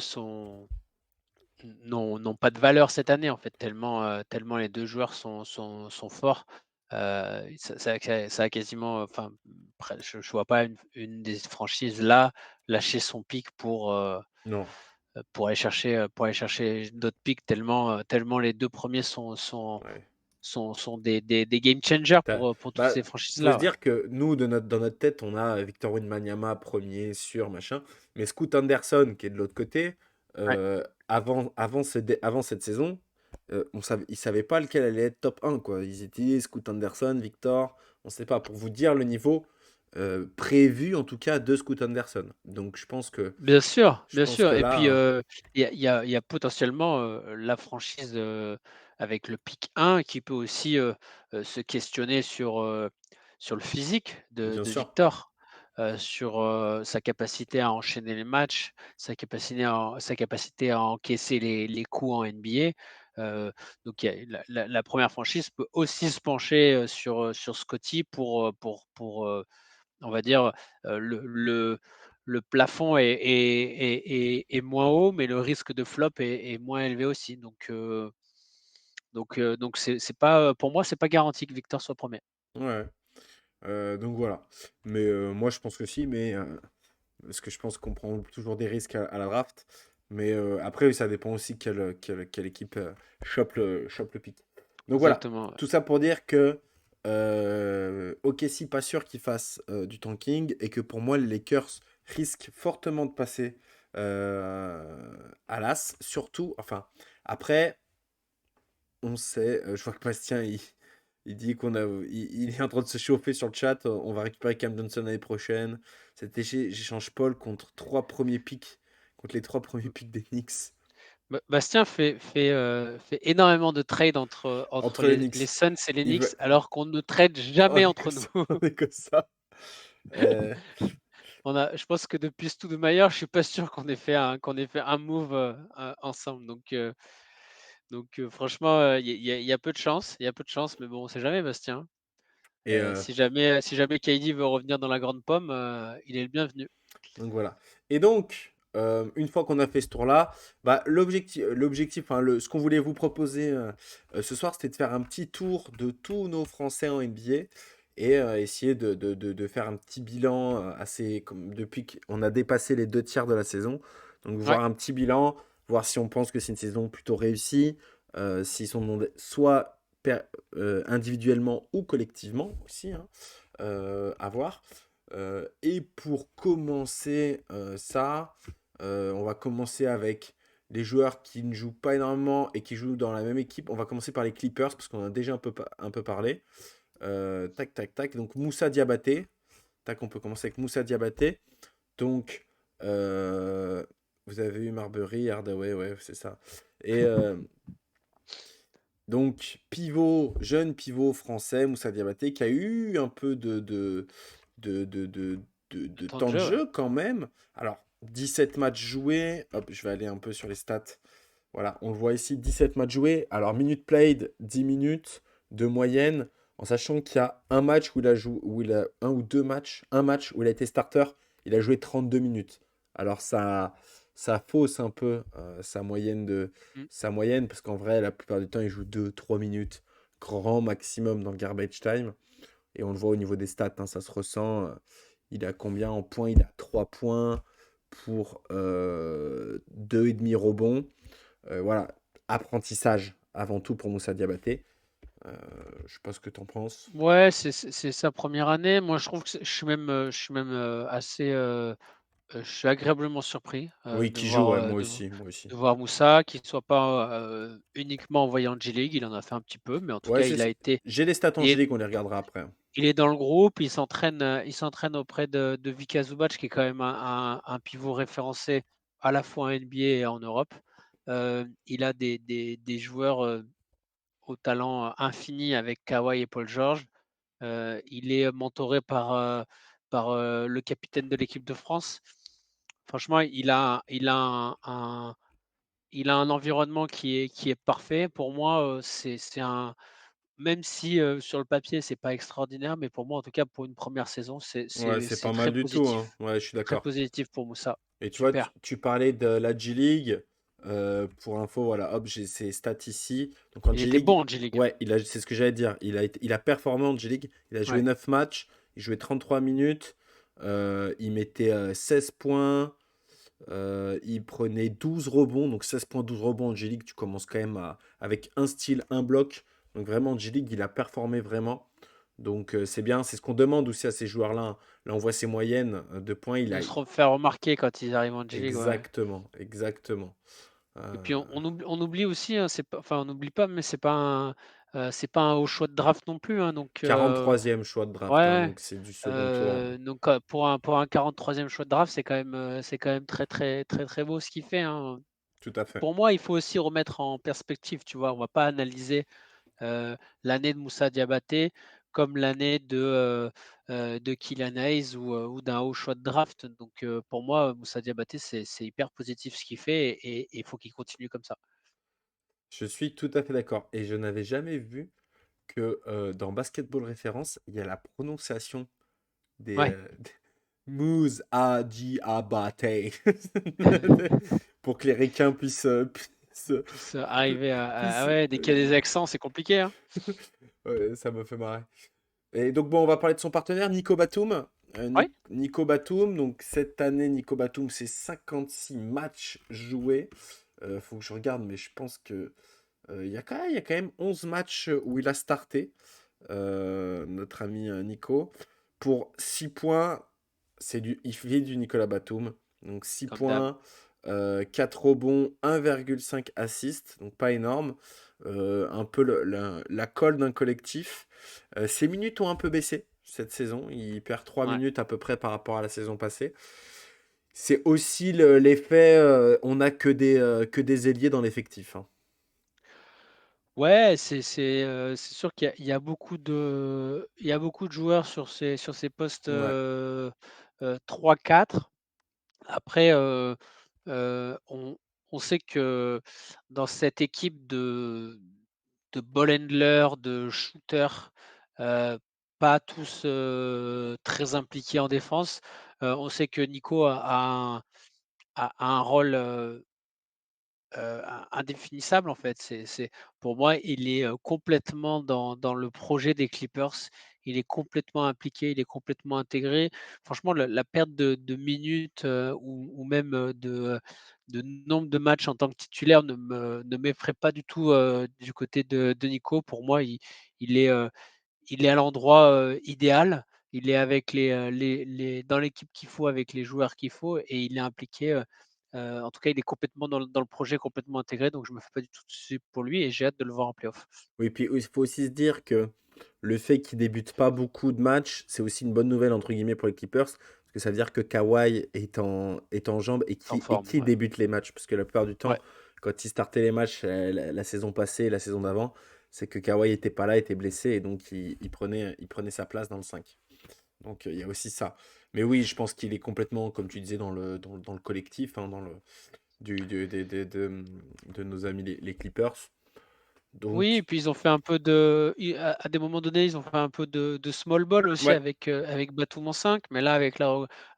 n'ont pas de valeur cette année, en fait, tellement les 2 joueurs sont forts. Ça a quasiment, enfin, je vois pas une des franchises là, lâcher son pick Non. pour aller chercher d'autres picks tellement les 2 premiers Ouais. sont des game changers T'as- pour toutes Bah, ces faut se franchises-là, ouais. dire que nous, dans notre tête, on a Victor Wembanyama premier, sûr, machin. Mais Scoot Anderson, qui est de l'autre côté, Ouais. avant cette saison, ils savaient pas lequel allait être top 1, quoi. Ils étaient Scoot Anderson, Victor, on sait pas. Pour vous dire le niveau prévu, en tout cas, de Scoot Anderson. Donc, je Bien pense sûr que et puis, là, il y a potentiellement, la franchise, avec le pick 1 qui peut aussi, se questionner sur le physique bien de sûr, Victor, sur, sa capacité à enchaîner les matchs, sa capacité à encaisser les coups en NBA, donc il y a la 1re franchise peut aussi se pencher, sur Scottie on va dire, le plafond est moins haut, mais le risque de flop est moins élevé aussi. Donc c'est pas, pour moi, c'est pas garanti que Victor soit premier. ouais. Donc voilà. Mais moi, je pense que si, mais parce que je pense qu'on prend toujours des risques à la draft. Mais après, oui, ça dépend aussi quelle équipe chope le pick. Donc voilà, Exactement, ouais. tout ça pour dire que OKC, pas sûr qu'ils fassent du tanking et que pour moi, les Lakers risquent fortement de passer à l'as. Surtout, enfin, après, on sait, je vois que Bastien, il dit il est en train de se chauffer sur le chat. On va récupérer Cam Johnson l'année prochaine. J'échange Paul contre contre les trois premiers picks des Knicks. Bastien fait énormément de trades entre Entre les les Knicks. Suns et les Il Knicks, veut... alors qu'on ne trade On jamais est comme entre ça. nous. On est comme ça. Euh, Je pense que depuis Stoudemire, je suis pas sûr qu'on ait fait un move, ensemble. Franchement, il y a peu de chance, il y a peu de chance, mais bon, on sait jamais, Bastien. et Si jamais KD veut revenir dans la grande pomme, il est le bienvenu. donc voilà. Et donc, une fois qu'on a fait ce tour-là, bah, enfin, ce qu'on voulait vous proposer ce soir, c'était de faire un petit tour de tous nos Français en NBA et essayer de faire un petit bilan assez, comme depuis qu'on a dépassé les 2 tiers de la saison. Donc, Ouais, voir un petit bilan, voir si on pense que c'est une saison plutôt réussie, s'ils sont soit individuellement ou collectivement aussi, hein. à voir. Et pour commencer ça, on va commencer avec les joueurs qui ne jouent pas énormément et qui jouent dans la même équipe. On va commencer par les Clippers parce qu'on en a déjà un peu parlé. Tac, tac, tac. Donc Moussa Diabaté. Tac, on peut commencer avec Moussa Diabaté. Donc, vous avez eu Marbury, Hardaway, ouais, c'est ça. Et donc, pivot, jeune pivot français, Moussa Diabaté, qui a eu un peu de, de, de, De de temps de temps de jeu, ouais. jeu quand même. Alors, 17 matchs joués. Hop, je vais aller un peu sur les stats. Voilà, on le voit ici, 17 matchs joués. Alors, minutes played, 10 minutes de moyenne, en sachant qu'il y a un match où il a joué, où il a un ou deux matchs, un match où il a été starter, il a joué 32 minutes. Alors, ça fausse un peu Mmh. sa moyenne, parce qu'en vrai, la plupart du temps, il joue 2 3 minutes, grand maximum dans le garbage time. Et on le voit au niveau des stats, hein, ça se ressent. Il a combien en points? Il a 3 points pour 2,5 rebonds. Voilà, apprentissage avant tout pour Moussa Diabaté. Euh, je sais pas ce que tu en penses. Ouais, c'est sa première année. Moi, je trouve que je suis même, assez, je suis agréablement surpris, Oui, qui joue, ouais, moi aussi, moi aussi. de voir Moussa, qu'il ne soit pas, uniquement envoyé en G League. Il en a fait un petit peu, mais en tout Ouais, cas, il a été j'ai les stats il est angéliques, on les regardera après. il est dans le groupe, il s'entraîne auprès de Vika Zubac, qui est quand même un pivot référencé à la fois en NBA et en Europe. Il a des joueurs, au talent infini avec Kawhi et Paul George. Il est mentoré par le capitaine de l'équipe de France. Franchement, il a un environnement qui est parfait. Pour moi, c'est un même si, sur le papier, c'est pas extraordinaire, mais pour moi, en tout cas, pour une première saison, Ouais, c'est c'est pas mal très du tout, hein. positif. Ouais, je suis Très d'accord. positif pour Moussa. Et tu vois, Super. tu parlais de la G-League. Pour info, voilà, hop, j'ai ces stats ici. Donc en Il était G-League, bon en G-League. ouais, c'est ce que j'allais dire. Il a performé en G-League. Il a joué Ouais, 9 matchs. Il jouait 33 minutes. Il mettait 16 points. Il prenait 12 rebonds. Donc 16 points, 12 rebonds en G-League. Tu commences quand même avec un style, un bloc. Donc vraiment en G-League, il a performé vraiment. Donc c'est bien. C'est ce qu'on demande aussi à ces joueurs-là. Là, on voit ses moyennes de points. de se faire remarquer quand ils arrivent en G-League, ouais. Exactement, exactement. Et Euh, puis on oublie aussi, hein, c'est pas enfin on n'oublie pas, mais c'est pas un haut choix de draft non plus, hein, donc 43e choix de draft, hein, ouais, donc c'est du second tour. donc pour un 43e choix de draft, c'est quand même très, très, très, très beau ce qu'il fait, hein. Tout à fait. Pour moi, il faut aussi remettre en perspective, tu vois? On va pas analyser, l'année de Moussa Diabaté comme l'année de Kylian Hayes ou d'un haut choix de draft. Donc, pour moi, Moussa Diabaté, c'est hyper positif ce qu'il fait et il faut qu'il continue comme ça. Je suis tout à fait d'accord. Et je n'avais jamais vu que dans Basketball Référence, il y a la prononciation des Ouais, Moose A G A B T pour que les requins puisse arriver à puissent ouais, dès qu'il y a des accents, c'est compliqué, hein? ouais, ça me fait marrer. Et donc, bon, on va parler de son partenaire, Nico Batum. Ouais, Nico Batum, donc cette année, Nico Batum, c'est 56 matchs joués. Faut que je regarde, mais je pense que il y a quand même 11 matchs où il a starté, notre ami Nico. Pour 6 points, il fait du Nicolas Batum. Donc 6 comme d'hab. points, 4 rebonds, 1,5 assists, donc pas énorme. Un peu la colle d'un collectif. Ses minutes ont un peu baissé cette saison. Il perd 3 Ouais. minutes à peu près par rapport à la saison passée. C'est aussi l'effet, on n'a que des ailiers dans l'effectif, hein. Ouais, c'est sûr qu'il y a beaucoup de joueurs sur ces postes, Ouais. 3-4. Après, on sait que dans cette équipe de ball handlers, de shooters, heu, pas tous, très impliqués en défense, on sait que Nico a un rôle, indéfinissable en fait. C'est pour moi, il est, complètement dans le projet des Clippers. Il est complètement impliqué, il est complètement intégré. Franchement, la perte de minutes, ou même, de nombre de matchs en tant que titulaire ne m'effraie pas du tout, du côté de Nico. Pour moi, il est, il est à l'endroit, idéal il est avec les dans l'équipe qu'il faut, avec les joueurs qu'il faut et il est impliqué, en tout cas, il est complètement dans le projet, complètement intégré, donc je me fais pas du tout de soucis pour lui et j'ai hâte de le voir en playoff. Oui, puis il faut aussi se dire que le fait qu'il débute pas beaucoup de matchs, c'est aussi une «bonne nouvelle» entre guillemets pour les Clippers, parce que ça veut dire que Kawhi est en jambes et En forme, qui ouais. débute les matchs. Parce que la plupart du Ouais. temps, quand il startait les matchs, la saison passée, la saison d'avant, c'est que Kawhi était pas là, était blessé et donc il prenait sa place dans le 5. Donc il y a aussi ça. Mais oui, je pense qu'il est complètement, comme tu disais, dans le collectif, hein, dans le de nos amis les Clippers. Oui et Donc puis ils ont fait un peu de i à des moments donnés, ils ont fait un peu de small ball aussi ouais. avec Batum en 5, mais là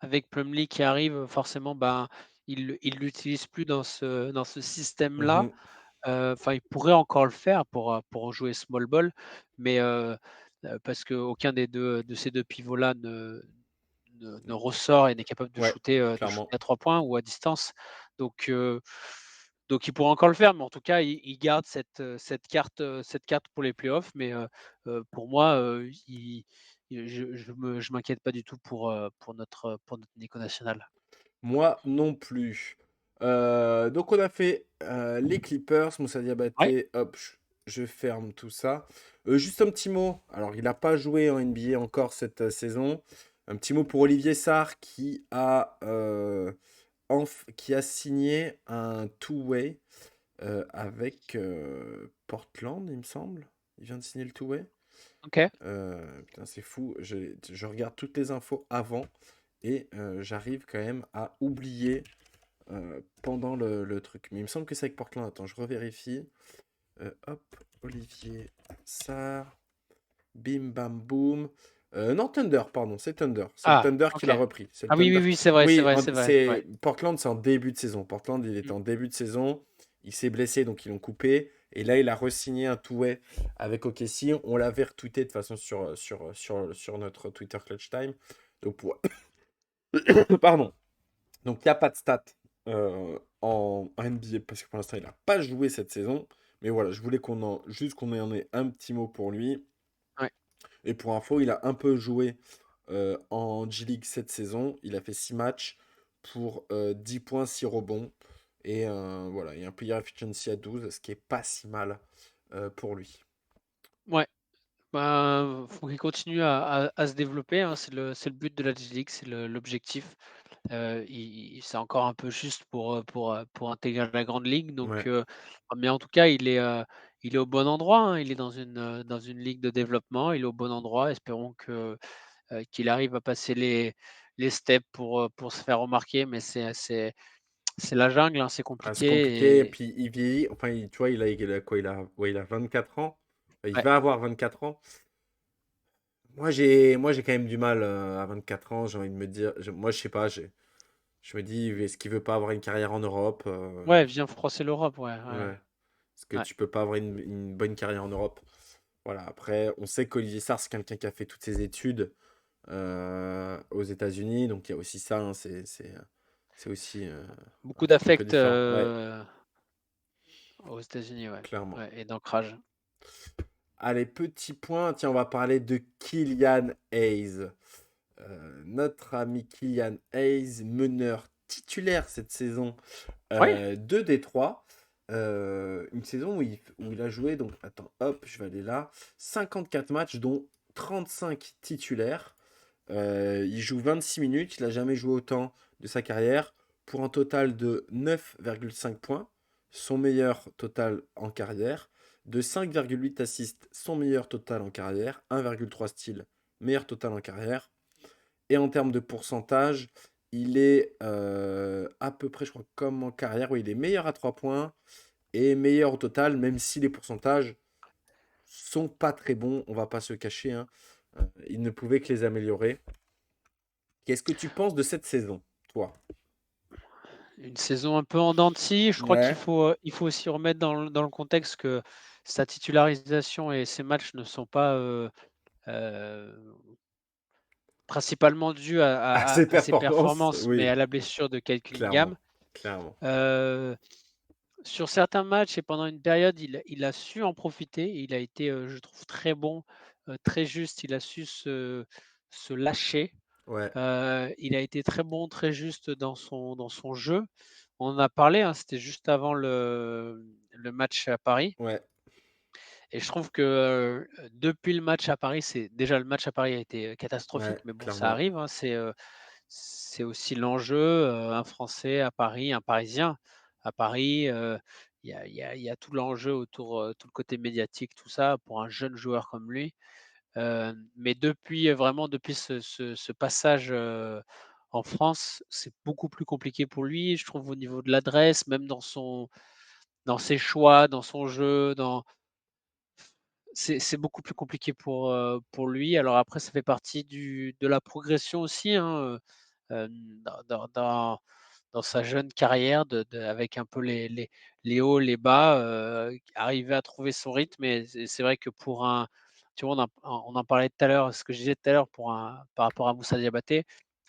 avec Plumlee qui arrive, forcément, ben, ils l'utilisent plus dans ce système-là. Mmh. Enfin, ils pourraient encore le faire pour jouer small ball, mais parce qu'aucun des 2 de ces 2 pivots-là ne ressort et n'est capable Ouais, de shooter clairement. à 3 points ou à distance. Donc heu, donc ils pourraient encore le faire, mais en tout cas, ils gardent cette carte pour les playoffs, mais pour moi, je m'inquiète pas du tout pour notre Nico national. Moi non plus. Donc on a fait, les Clippers, Moussa Ouais, Diabaté, hop, je ferme tout ça. Juste un petit mot, alors il n'a pas joué en NBA encore cette, saison. Un petit mot pour Olivier Sarr qui a signé un two-way, avec, Portland, il me semble. Il vient de signer le two-way. OK. Putain, c'est fou, je regarde toutes les infos avant et j'arrive quand même à oublier pendant le truc. Mais il me semble que c'est avec Portland. Attends, je revérifie. Hop, Olivier Sarr, bim bam boum. Non, Thunder, pardon, c'est Thunder. C'est le Ah, Thunder qui OK. l'a repris. C'est le Ah oui, oui, Thunder. oui, c'est vrai, c'est Oui, vrai, c'est vrai, ouais. c'est Portland, c'est en début de saison. Portland, il était Mmh. en début de saison. Il s'est blessé, donc ils l'ont coupé. Et là, il a re-signé un two-way avec OKC. On l'avait retweeté de toute façon sur notre Twitter Clutch Time. Donc, pardon. Donc, il n'y a pas de stats en NBA parce que pour l'instant, il n'a pas joué cette saison. Mais voilà, je voulais juste qu'on en ait un petit mot pour lui. Ouais. Et pour info, il a un peu joué en G-League cette saison. Il a fait 6 matchs pour 10 points, 6 rebonds. Et voilà, il y a un player efficiency à 12, ce qui est pas si mal pour lui. Ouais. Ben, faut qu'il continue à se développer, hein, c'est le but de la G League, c'est l'objectif. C'est encore un peu juste pour intégrer la grande ligue Ouais. mais en tout cas, il est au bon endroit, hein. Il est dans une ligue de développement, il est au bon endroit. Espérons qu'il arrive à passer les steps pour se faire remarquer, mais c'est la jungle, hein, c'est Ah, c'est compliqué. Et compliqué et puis il vieillit. Enfin, tu vois, il a quoi? Il a 24 ans. Enfin, il ouais. va avoir 24 ans. Moi, j'ai quand même du mal à 24 ans. J'ai envie de me dire. Moi, je sais pas. Je me dis, est-ce qu'il veut pas avoir une carrière en Europe? Ouais, viens froisser l'Europe, ouais, ouais, Ouais. Est-ce que ouais. tu peux pas avoir une bonne carrière en Europe? Voilà. Après, on sait qu'Olivier Sarr, c'est quelqu'un qui a fait toutes ses études aux États-Unis. Donc, il y a aussi ça, hein, c'est aussi Beaucoup un peu d'affect, différent. Ouais, aux États-Unis, ouais, clairement. ouais et d'ancrage. Allez, petit point. Tiens, on va parler de Kylian Hayes. Notre ami Kylian Hayes, meneur titulaire cette saison Ouais, de Détroit. Une saison où il a joué, donc attends, hop, je vais aller là. 54 matchs, dont 35 titulaires. Il joue 26 minutes, il n'a jamais joué autant de sa carrière, pour un total de 9,5 points, son meilleur total en carrière, de 5,8 assists, son meilleur total en carrière, 1,3 steals, meilleur total en carrière. Et en termes de pourcentage, il est à peu près, je crois, comme en carrière, où il est meilleur à 3 points et meilleur au total, même si les pourcentages sont pas très bons, on va pas se cacher, hein. Il ne pouvait que les améliorer. Qu'est-ce que tu penses de cette saison, toi? une saison un peu en dents de scie. Je crois Ouais. il faut aussi remettre dans le contexte que sa titularisation et ses matchs ne sont pas, heu, principalement dus À ses à ses performances, performances, mais oui, à la blessure de Kyle Cunningham. clairement, clairement. Heu, sur certains matchs et pendant une période, il a su en profiter. Il a été, je trouve très bon, très juste. Il a su se lâcher. Ouais, Il a été très bon, très juste dans son jeu. On en a parlé, hein, c'était juste avant le match à Paris ouais, et je trouve que, depuis le match à Paris, c'est déjà le match à Paris a été catastrophique, ouais, mais bon, ça clairement. arrive, hein, c'est aussi l'enjeu, un Français à Paris, un Parisien à Paris, il y a tout l'enjeu autour, tout le côté médiatique, tout ça, pour un jeune joueur comme lui. Mais depuis, vraiment depuis ce passage, en France, c'est beaucoup plus compliqué pour lui, je trouve au niveau de l'adresse, même dans ses choix, dans son jeu, c'est beaucoup plus compliqué pour lui. Alors après, ça fait partie de la progression aussi, hein, dans sa jeune carrière avec un peu les hauts, les bas, arriver à trouver son rythme et c'est vrai que pour un tu vois, on en parlait tout à l'heure, ce que je disais tout à l'heure par rapport à Moussa Diabaté.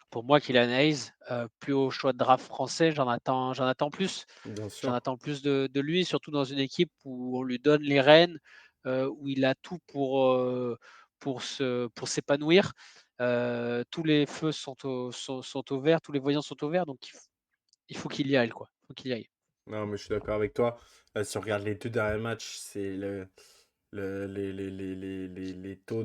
Pour moi, Kylian Hayes, plus haut choix de draft français, j'en attends plus. Bien J'en sûr. attends plus de lui, surtout dans une équipe où on lui donne les rênes, où il a tout pour s'épanouir. Tous les feux sont au vert, tous les voyants sont au vert, donc il faut qu'il y aille, quoi. Il faut qu'il y aille. Non, mais je suis d'accord avec toi. Si on regarde les 2 derniers matchs, c'est les taux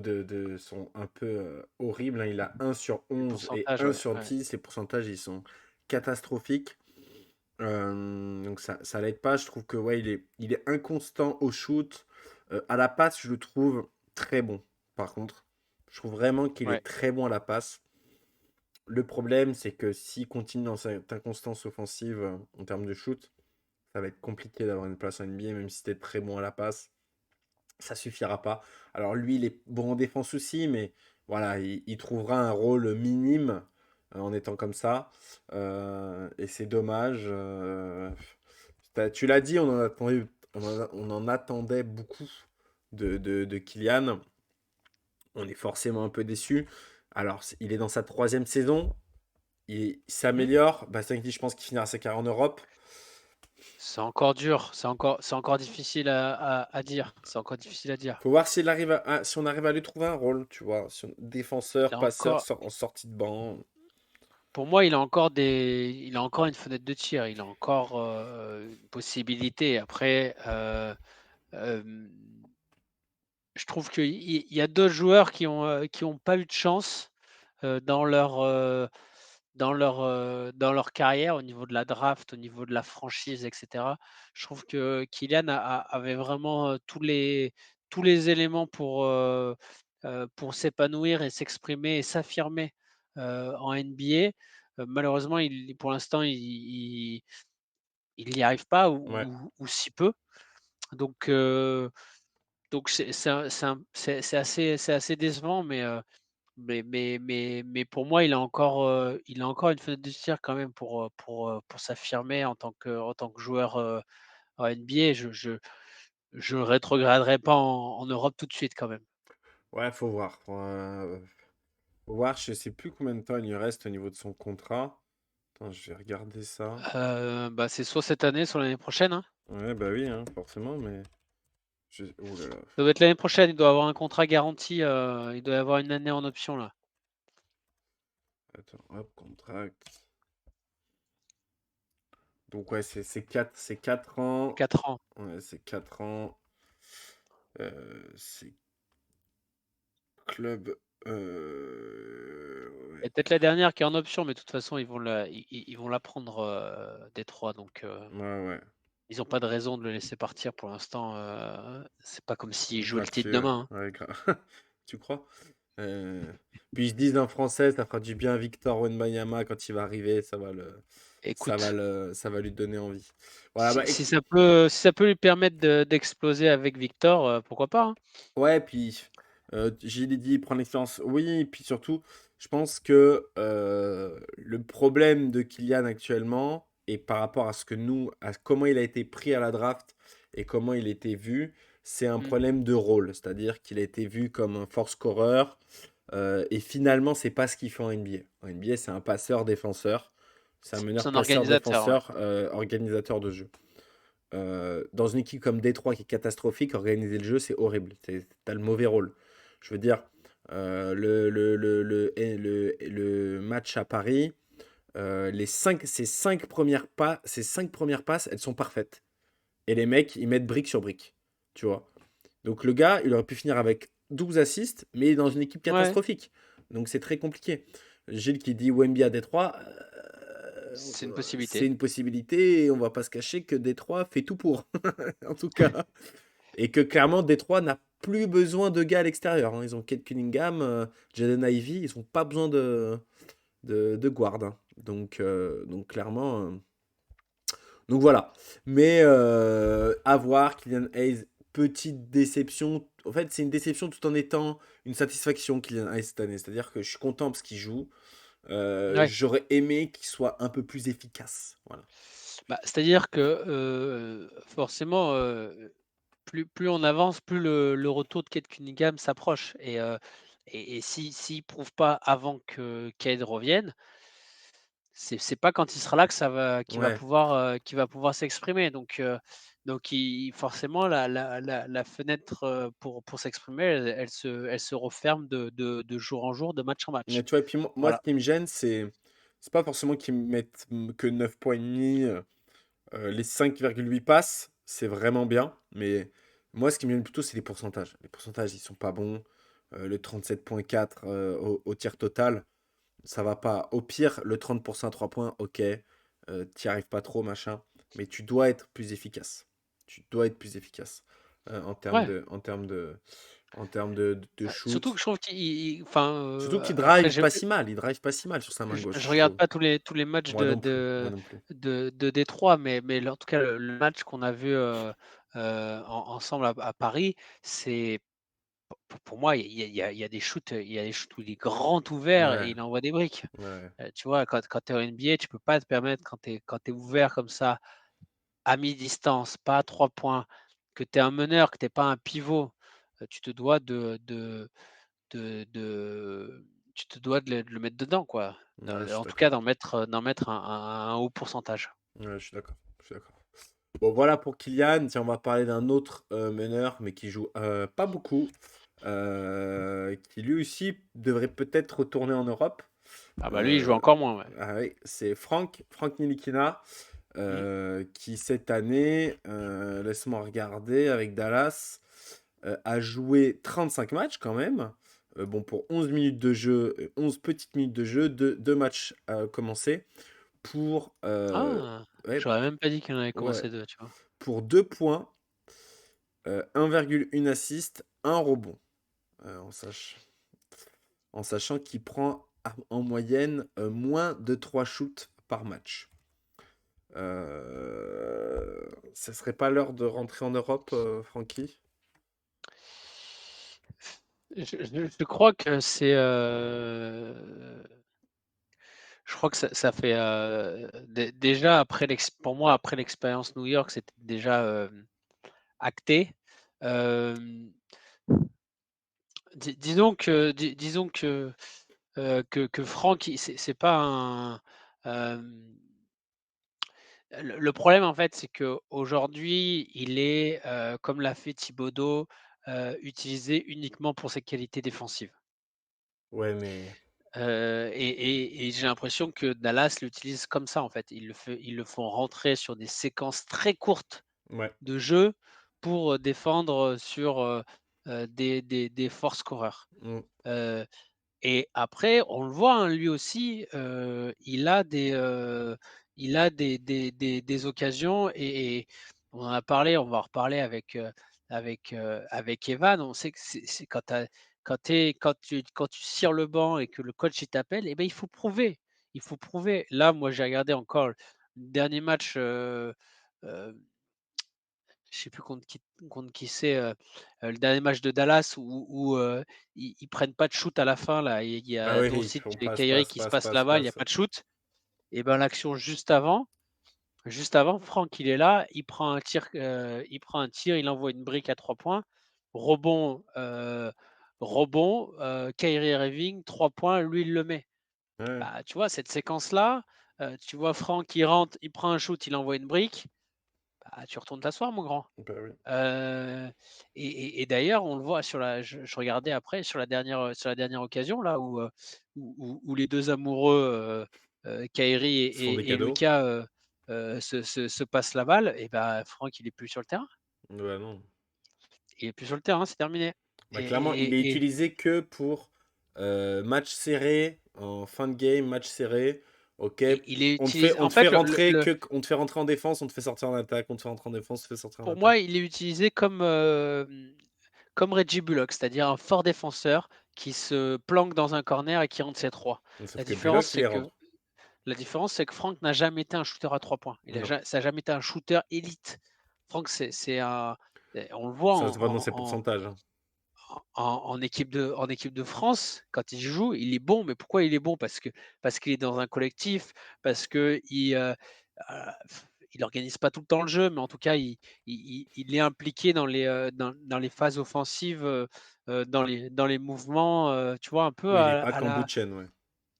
sont un peu horribles, hein. Il a 1/11 et Pourcentage, ouais, ouais. 1/10. Les pourcentages, ils sont catastrophiques. Donc ça l'aide pas. Je trouve que ouais, il est inconstant au shoot. À la passe, je le trouve très bon. Par contre, je trouve vraiment qu'il Ouais, est très bon à la passe. Le problème, c'est que s'il continue dans cette inconstance offensive en termes de shoot, ça va être compliqué d'avoir une place en NBA, même si tu es très bon à la passe. Ça suffira pas. Alors lui, il est bon en défense aussi, mais voilà, il trouvera un rôle minime en étant comme ça. Et c'est dommage. Tu l'as dit, on en attendait beaucoup de Kylian. On est forcément un peu déçu. Alors, il est dans sa troisième saison. Il mmh. s'améliore. Bastien dit, je pense qu'il finira sa carrière en Europe. C'est encore dur, c'est encore difficile à dire. C'est encore difficile à dire. Faut voir si on arrive à lui trouver un rôle, tu vois. Il Défenseur, a passeur, encore en sortie de banc. Pour moi, il a encore une fenêtre de tir, il a encore, une possibilité. Après, hem, je trouve qu'il y a d'autres joueurs qui ont pas eu de chance, dans leur carrière, au niveau de la draft, au niveau de la franchise et cetera. Je trouve que Kylian avait vraiment, tous les éléments pour s'épanouir et s'exprimer et s'affirmer, en NBA. Malheureusement, pour l'instant, il n'y arrive pas Ouais. ou si peu. Donc heu, donc c'est assez décevant, mais pour moi, il a encore une fenêtre de tir quand même pour s'affirmer en tant que joueur, en NBA. Je rétrograderai pas en Europe tout de suite quand même. Ouais, faut voir. Faut voir, je sais plus combien de temps il lui reste au niveau de son contrat. Attends, je vais regarder ça. Bah, c'est soit cette année, soit l'année prochaine, hein. Ouais, bah oui, hein, forcément, mais. Oh là là. Ça doit être l'année prochaine, il doit avoir un contrat garanti, il doit y avoir une année en option là. Attends, hop, contract. Donc, ouais, c'est 4 ans. 4 ans. Ouais, c'est 4 ans. C'est club. Ouais, Et peut-être la dernière qui est en option, mais de toute façon, ils vont la prendre, Détroit, donc ouais, ouais. ils ont pas de raison de le laisser partir pour l'instant, c'est pas comme s'il jouait le titre Gratuit, ouais. demain, hein. Ouais, tu crois? Euh, Puis ils se disent d'un français, ça fera du bien à Victor Wembanyama quand il va arriver, Écoute, ça va lui donner envie. Voilà, si bah, si ça peut lui permettre d'exploser avec Victor, pourquoi pas, hein? ouais, puis j'ai dit prendre l'expérience, oui, et puis surtout, je pense que le problème de Kylian actuellement, et par rapport à ce que nous, à comment il a été pris à la draft et comment il était vu, c'est un Mmh. problème de rôle, c'est-à-dire qu'il a été vu comme un force scoreur, et finalement, c'est pas ce qu'il fait en NBA. En NBA, c'est un passeur défenseur, c'est un C'est meneur un passeur organisateur, ouais. défenseur, organisateur de jeu. Dans une équipe comme Détroit qui est catastrophique, organiser le jeu, c'est horrible. Tu as le mauvais rôle. Je veux dire, Le match à Paris, ces 5 premières passes, elles sont parfaites. Et les mecs, ils mettent brique sur brique. Tu vois. Donc le gars, il aurait pu finir avec 12 assists, mais il est dans une équipe Ouais, catastrophique. Donc c'est très compliqué. Gilles qui dit Wemby à Détroit, c'est une c'est possibilité. une possibilité et on va pas se cacher que Détroit fait tout pour, en tout cas. Et que clairement, Détroit n'a plus besoin de gars à l'extérieur, hein. Ils ont Kate Cunningham, Jaden Ivey, ils n'ont pas besoin de guard, hein. Donc clairement. Donc voilà. Mais à voir, Kylian Hayes, petite déception. En fait, c'est une déception tout en étant une satisfaction, Kylian Hayes, cette année. C'est-à-dire que je suis content parce qu'il joue. Ouais. J'aurais aimé qu'il soit un peu plus efficace. Voilà. Bah, c'est-à-dire que, forcément, plus on avance, plus le retour de Cade Cunningham s'approche et s'il prouve pas avant que Cade revienne, c'est pas quand il sera là que ça va Ouais. qu'il va pouvoir s'exprimer donc il forcément la fenêtre, pour s'exprimer, elle se referme de jour en jour, de match en Mais match. tu vois, et puis moi, ce Voilà. qui me gêne, c'est pas forcément qu'ils me mettent que 9 points et demi. Les 5,8 passes, c'est vraiment bien. Mais moi, ce qui me gêne plutôt, c'est les pourcentages. Les pourcentages, ils sont pas bons. Le 37,4 au tir total, ça va pas. Au pire, le 30% à 3 points, ok. T'y arrives pas trop, machin. Mais tu dois être plus efficace. Tu dois être plus efficace en termes Ouais, de, en termes de, de surtout que shoot. je trouve qu'il enfin, Surtout qu'il après drive pas si mal. Il drive pas si mal sur sa main gauche, je je regarde trouve. pas tous les matchs Moi non plus. Moi non plus. de Détroit, mais en tout cas, le match qu'on a vu, ensemble à Paris, c'est pour moi, il y a des shoots, il y a des shoots où il est grand ouvert et Ouais, il envoie des briques. ouais. Tu vois, quand tu es en NBA, tu peux pas te permettre quand tu es ouvert comme ça, à mi-distance, pas à 3 points, que tu es un meneur, que tu es pas un pivot, tu te dois de tu te dois de le mettre dedans, quoi. Ouais, je suis En tout d'accord. cas, d'en mettre un haut pourcentage. Ouais, je suis d'accord. Je suis d'accord. Bon, voilà pour Kylian. Tiens, on va parler d'un autre meneur, mais qui joue pas beaucoup. Qui lui aussi devrait peut-être retourner en Europe. Ah bah, lui, il joue Euh, encore moins, ouais. ah oui, c'est Franck Nilikina, Mmh. qui cette année, laisse-moi regarder, avec Dallas, a joué 35 matchs quand même. Bon, pour 11 minutes de jeu, 11 petites minutes de jeu, deux matchs commencés. Pour, Ah! ouais, J'aurais même pas dit qu'il en avait ouais, commencé 2, tu vois? pour 2 points, 1,1 assist, 1 rebond. En en sachant qu'il prend en moyenne moins de 3 shoots par match. Ça serait pas l'heure de rentrer en Europe, Francky? Je crois que c'est, je crois que ça fait, déjà pour moi, après l'expérience New York, c'était déjà, acté. Hem, disons que Franck, c'est pas un, hem, le problème, en fait, c'est qu'aujourd'hui, il est, comme l'a fait Thibodeau, utilisé uniquement pour ses qualités défensives. Ouais, mais Et j'ai l'impression que Dallas l'utilise comme ça, en fait. Ils le font rentrer sur des séquences très courtes ouais. de jeu pour, défendre, sur, des force scoreurs. Mmh. Heu et après, on le voit, hein, lui aussi, il a des occasions et on en a parlé, on va en reparler avec Evan. On sait que c'est quand tu cires le banc et que le coach il t'appelle et ben, il faut prouver. Il faut prouver. Là, moi, j'ai regardé encore le dernier match, je sais plus contre qui c'est, le dernier match de Dallas où ils prennent pas de shoot à la fin là, il y Ah a oui, ils Doncic font et passe, Kyrie passe, qui se passe, passent passe, là-bas, il y a passe. pas de shoot et ben l'action juste avant, Franck il est là, il prend un tir, il envoie une brique à 3 points, rebond, Kyrie Irving, 3 points, lui il le met. Ouais. Bah, tu vois cette séquence là, tu vois Franck il rentre, il prend un shoot, il envoie une brique. tu retournes t'asseoir mon grand. Bah, oui. Heu et d'ailleurs, on le voit sur la je regardais après sur la dernière occasion là où les 2 amoureux, Kyrie Ils se font des et cadeaux? Lucas, se passent la balle et bah, Franck, il est plus sur le terrain. Bah, non. Il est plus sur le terrain, c'est terminé Bah, clairement, il est et utilisé que pour, match serré, en fin de game, match serré. OK, il est on te fait utilisé on en te fait fait, rentrer que on te fait rentrer en défense, on te fait sortir en attaque, on te fait rentrer en défense, on te fait sortir en pour attaque. moi, il est utilisé comme Reggie Bullock, c'est-à-dire un fort défenseur qui se planque dans un corner et qui rentre ses 3. Sauf La que différence, Bullock, il c'est les que rentre. La différence, c'est que Franck n'a jamais été un shooter à 3 points. Non, Ça a jamais été un shooter élite. Franck, c'est un on le voit ça se voit dans ses pourcentages, hein. en équipe de France, quand il joue, il est bon, mais pourquoi il est bon? Parce qu'il est dans un collectif, parce qu'il, il organise pas tout le temps le jeu, mais en tout cas, il est impliqué dans les phases offensives, dans les mouvements, tu vois? Oui, il est pas qu'en bout de chaîne, ouais.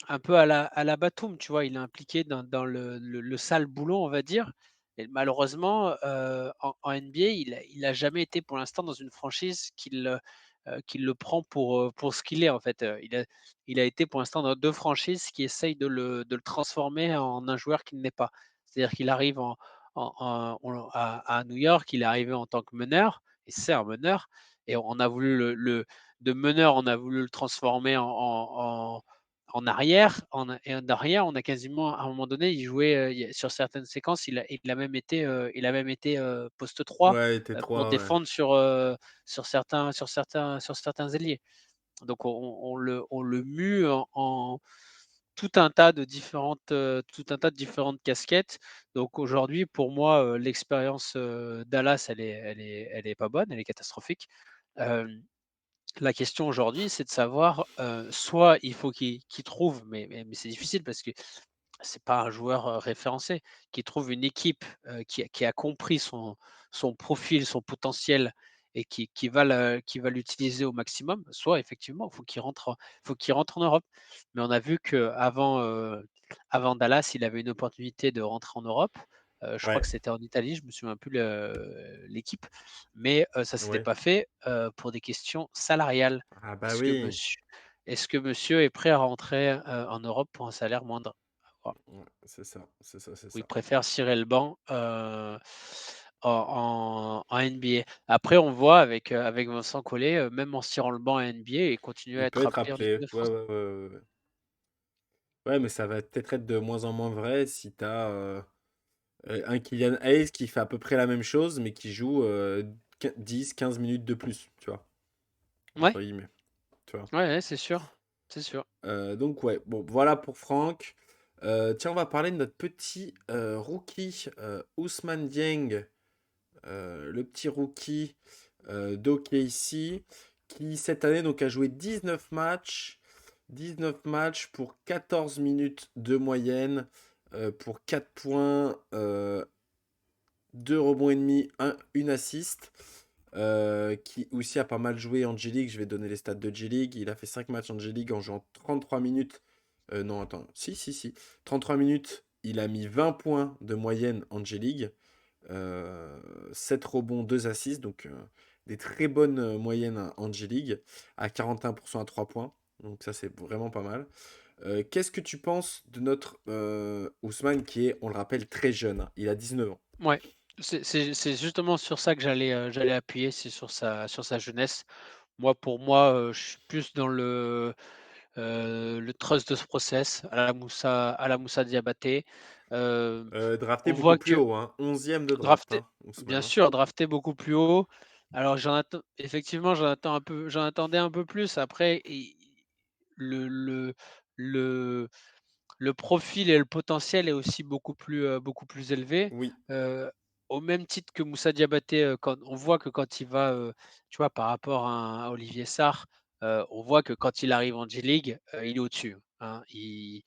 Un peu à la Batum, tu vois? Il est impliqué dans le sale boulot, on va dire et malheureusement, en NBA, il a jamais été pour l'instant dans une franchise qui le prend pour ce qu'il est, en fait, il a été pour l'instant dans 2 franchises qui essayent de le transformer en un joueur qu'il n'est pas. C'est-à-dire qu'il arrive à New York, il est arrivé en tant que meneur et c'est un meneur et on a voulu le de meneur, on a voulu le transformer en arrière, en arrière, on a quasiment à un moment donné, il jouait, il y a sur certaines séquences, il a même été, poste 3 Ouais, t pour trois, ouais. défendre sur certains ailiers. Donc on le mue en tout un tas de différentes casquettes. Donc aujourd'hui, pour moi, l'expérience, Dallas, elle est pas bonne, elle est catastrophique. Hem La question aujourd'hui, c'est de savoir, soit il faut qu'il trouve, mais c'est difficile parce que c'est pas un joueur, référencé, qu'il trouve une équipe, qui a compris son profil, son potentiel et qui va l'utiliser au maximum. Soit effectivement, faut qu'il rentre en Europe. Mais on a vu qu'avant, avant Dallas, il avait une opportunité de rentrer en Europe. Je crois que Ouais, c'était en Italie, je me souviens plus l'équipe, mais ça s'était ouais. pas fait, pour des questions salariales. Ah bah Est-ce que oui. monsieur est-ce que monsieur est prêt à rentrer, en Europe pour un salaire moindre? Voilà. Ouais, c'est ça, c'est ça, c'est Ou il ça. préfère cirer le banc, en NBA. Après on voit avec Vincent Collet, même en cirant le banc en NBA, il continue à Il peut être être appelé en équipe appelé. de Ouais, France. ouais, ouais, ouais, ouais. Ouais, mais ça va peut-être être de moins en moins vrai si tu as, un Kylian Hayes qui fait à peu près la même chose, mais qui joue, 10-15 minutes de plus, tu vois? Ouais, Entre guillemets, tu vois? ouais, ouais, c'est sûr, c'est sûr. Donc ouais, bon, voilà pour Franck. Tiens, on va parler de notre petit, rookie, Ousmane Dieng, le petit rookie, d'OKC qui cette année donc a joué 19 matchs pour 14 minutes de moyenne, pour 4 points, 2 rebonds et demi, 1 assist, qui aussi a pas mal joué en G-League. Je vais donner les stats de G-League. Il a fait 5 matchs en G-League en jouant 33 minutes. Non, attends, si, si, si. 33 minutes, il a mis 20 points de moyenne en G-League. 7 rebonds, 2 assists, donc des très bonnes moyennes en G-League, à 41% à 3 points. Donc ça, c'est vraiment pas mal. Qu'est-ce que tu penses de notre Ousmane qui est, on le rappelle, très jeune, hein. Il a 19 ans. Ouais, c'est justement sur ça que j'allais appuyer, c'est sur sa jeunesse. Pour moi, je suis plus dans le trust de ce process à la Moussa Diabaté. Drafté On beaucoup voit plus que haut, hein. 11e de draft, drafté hein, Ousmane, bien hein. sûr, drafté beaucoup plus haut. Alors j'en attendais un peu plus. Après le le le le profil et le potentiel est aussi beaucoup plus élevé. Oui, Heu, Au même titre que Moussa Diabaté, quand on voit que quand il va, tu vois, par rapport à Olivier Sarr, on voit que quand il arrive en G-League, il est au-dessus, hein. Il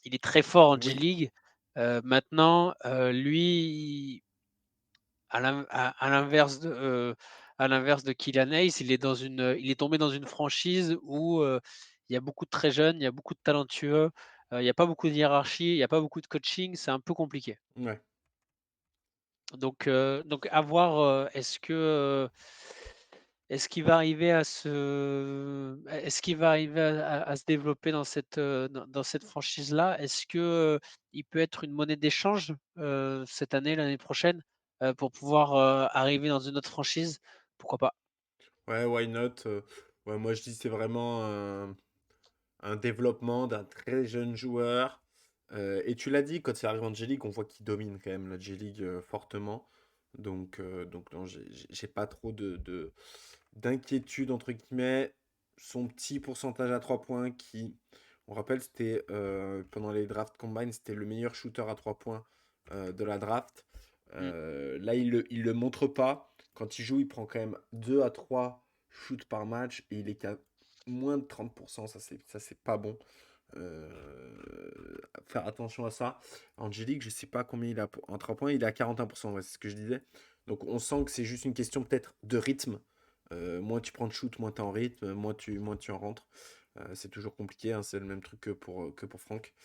il est très fort en oui, G-League. Maintenant, lui, à l'inverse de Kylian Hayes, il est tombé dans une franchise où, il y a beaucoup de très jeunes, il y a beaucoup de talentueux, il y a pas beaucoup de hiérarchie, il y a pas beaucoup de coaching, c'est un peu compliqué. ouais. Donc à voir, est-ce qu'il va arriver est-ce qu'il va arriver à se développer dans dans cette franchise-là? Est-ce que, il peut être une monnaie d'échange, cette année, l'année prochaine, pour pouvoir, arriver dans une autre franchise? Pourquoi pas? Ouais, why not? Ouais, moi je dis c'est vraiment un développement d'un très jeune joueur. Et tu l'as dit, quand il arrive en J-League, on voit qu'il domine quand même la J-League fortement. Donc non, j'ai pas trop d'inquiétude, entre guillemets. Son petit pourcentage à 3 points qui, on rappelle, c'était pendant les drafts combine, c'était le meilleur shooter à 3 points de la draft. Mmh, Là, il le montre pas. Quand il joue, il prend quand même 2 à 3 shoots par match et il est qu'à moins de 30%. Ça, c'est pas bon. Faire attention à ça. Angélique, je sais pas combien il a en 3 points, il est à 41%, ouais, c'est ce que je disais. Donc on sent que c'est juste une question peut-être de rythme. Moins tu prends de shoot, moins tu es en rythme, moins tu en rentres. C'est toujours compliqué, hein, c'est le même truc que pour Franck.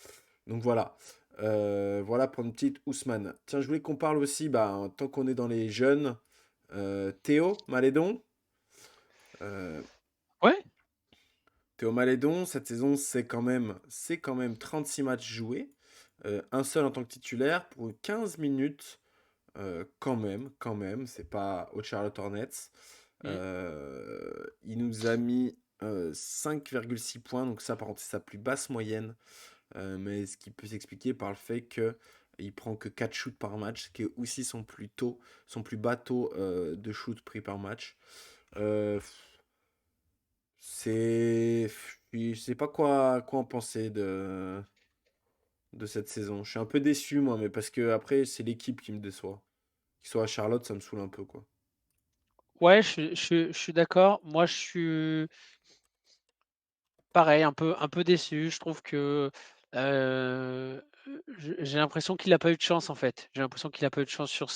Donc voilà. Voilà pour une petite Ousmane. Tiens, je voulais qu'on parle aussi, bah, tant qu'on est dans les jeunes, Théo Malédon. Euh, ouais, Théo Malédon, cette saison, c'est quand même 36 matchs joués. Un seul en tant que titulaire pour 15 minutes. Quand même, c'est pas au Charlotte Hornets. mmh, Il nous a mis 5,6 points, donc ça, par contre, c'est sa plus basse moyenne. Mais ce qui peut s'expliquer par le fait que il prend que 4 shoots par match, ce qui est aussi son plus bas taux de shoot pris par match. Euh, c'est. Je sais pas quoi en penser de cette saison. Je suis un peu déçu, moi, mais parce que après, c'est l'équipe qui me déçoit. Qu'il soit à Charlotte, ça me saoule un peu, quoi. ouais, je suis d'accord. Moi, je suis pareil, un peu déçu. Je trouve que, j'ai l'impression qu'il a pas eu de chance, en fait. J'ai l'impression qu'il a pas eu de chance sur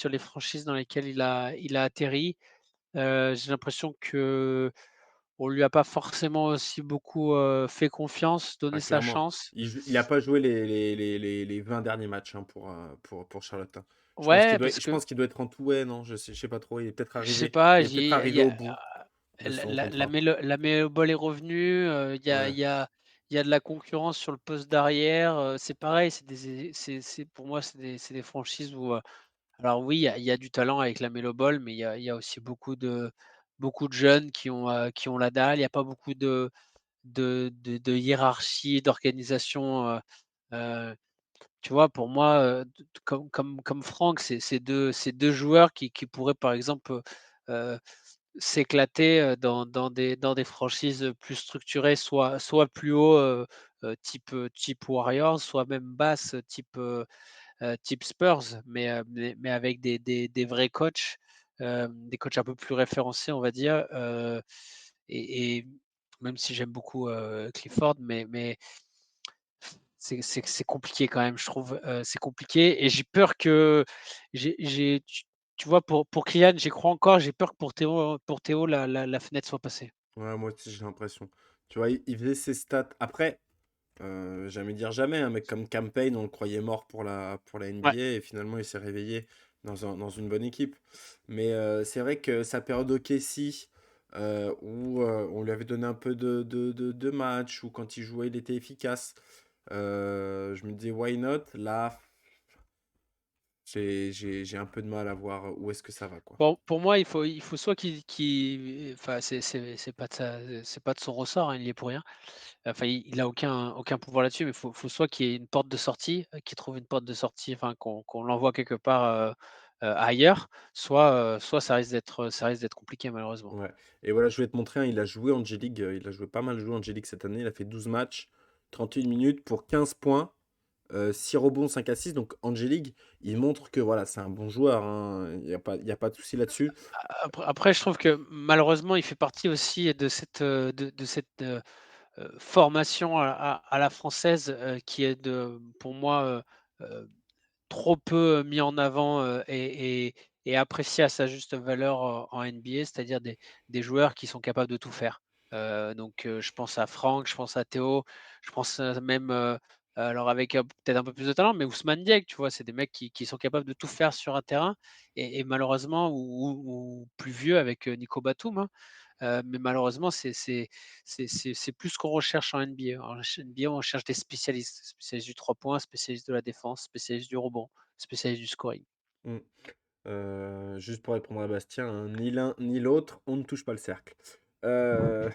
les franchises dans lesquelles il a atterri. J'ai l'impression que on lui a pas forcément aussi beaucoup, fait confiance, Ah, donné sa clairement. chance. Il a pas joué les 20 derniers matchs hein, pour Charlotte, hein. Je pense qu'il Ouais, doit, parce je que pense qu'il doit être en tout, ouais, non, je sais pas trop. Il est peut-être je sais arrivé, pas, il est peut-être arrivé au bout de La son la la contrat. Melo la Melo Ball est revenue, il y a il Ouais, y a il y a de la concurrence sur le poste d'arrière, c'est pareil, c'est pour moi, c'est des franchises où, alors oui, il y a du talent avec la Melo Ball, mais il y a aussi beaucoup de jeunes qui ont la dalle. Il y a pas beaucoup de hiérarchie, d'organisation, heu, tu vois? Pour moi, d comme Franck, c'est deux joueurs qui pourraient, par exemple, heu s'éclater, dans des franchises, plus structurées, soit plus haut, type Warriors, soit même basse, type Spurs, mais avec des vrais coachs, des coachs un peu plus référencés, on va dire, et même si j'aime beaucoup, Clifford, mais c'est compliqué quand même, je trouve, c'est compliqué et j'ai peur que j'ai tu vois, pour Kylian, j'y crois encore, j'ai peur que pour Théo, la fenêtre soit passée. ouais, moi aussi j'ai l'impression. Tu vois, il faisait ses stats. Après, jamais dire jamais, un mec comme Campaign, on le croyait mort pour la Ouais, NBA et finalement il s'est réveillé dans une bonne équipe. Mais c'est vrai que sa période au KC, où on lui avait donné un peu de match, où quand il jouait il était efficace, je me disais why not? Là, j'ai un peu de mal à voir où est-ce que ça va, quoi. bon, pour moi, il faut soit enfin, c'est pas de son ressort, hein, il y est pour rien. Enfin, il a aucun pouvoir là-dessus, mais il faut soit qu'il y ait une porte de sortie, qu'il trouve une porte de sortie, enfin qu'on l'envoie quelque part, ailleurs, soit ça risque d'être compliqué malheureusement. Ouais. Et voilà, je vais te montrer, hein, il a joué en G-League, il a joué pas mal joué en G-League cette année, il a fait 12 matchs, 31 minutes pour 15 points. 6 rebonds, 5 assists. Donc Angelique, il montre que voilà, c'est un bon joueur, hein. Il y a pas de souci là-dessus. Après je trouve que malheureusement, il fait partie aussi de cette formation à la française, qui est pour moi, trop peu mis en avant, et apprécié à sa juste valeur en NBA, c'est-à-dire des joueurs qui sont capables de tout faire. Donc je pense à Franck, je pense à Théo, je pense, même, alors avec, peut-être un peu plus de talent, mais Ousmane Dieng, tu vois? C'est des mecs qui sont capables de tout faire sur un terrain et malheureusement ou plus vieux avec, Nico Batum, hein, mais malheureusement c'est plus ce qu'on recherche en NBA. En NBA, on cherche des spécialistes, spécialistes du 3 points, spécialistes de la défense, spécialistes du rebond, spécialistes du scoring. Mmh. Juste pour répondre à Bastien, hein, ni l'un ni l'autre, on ne touche pas le cercle. Heu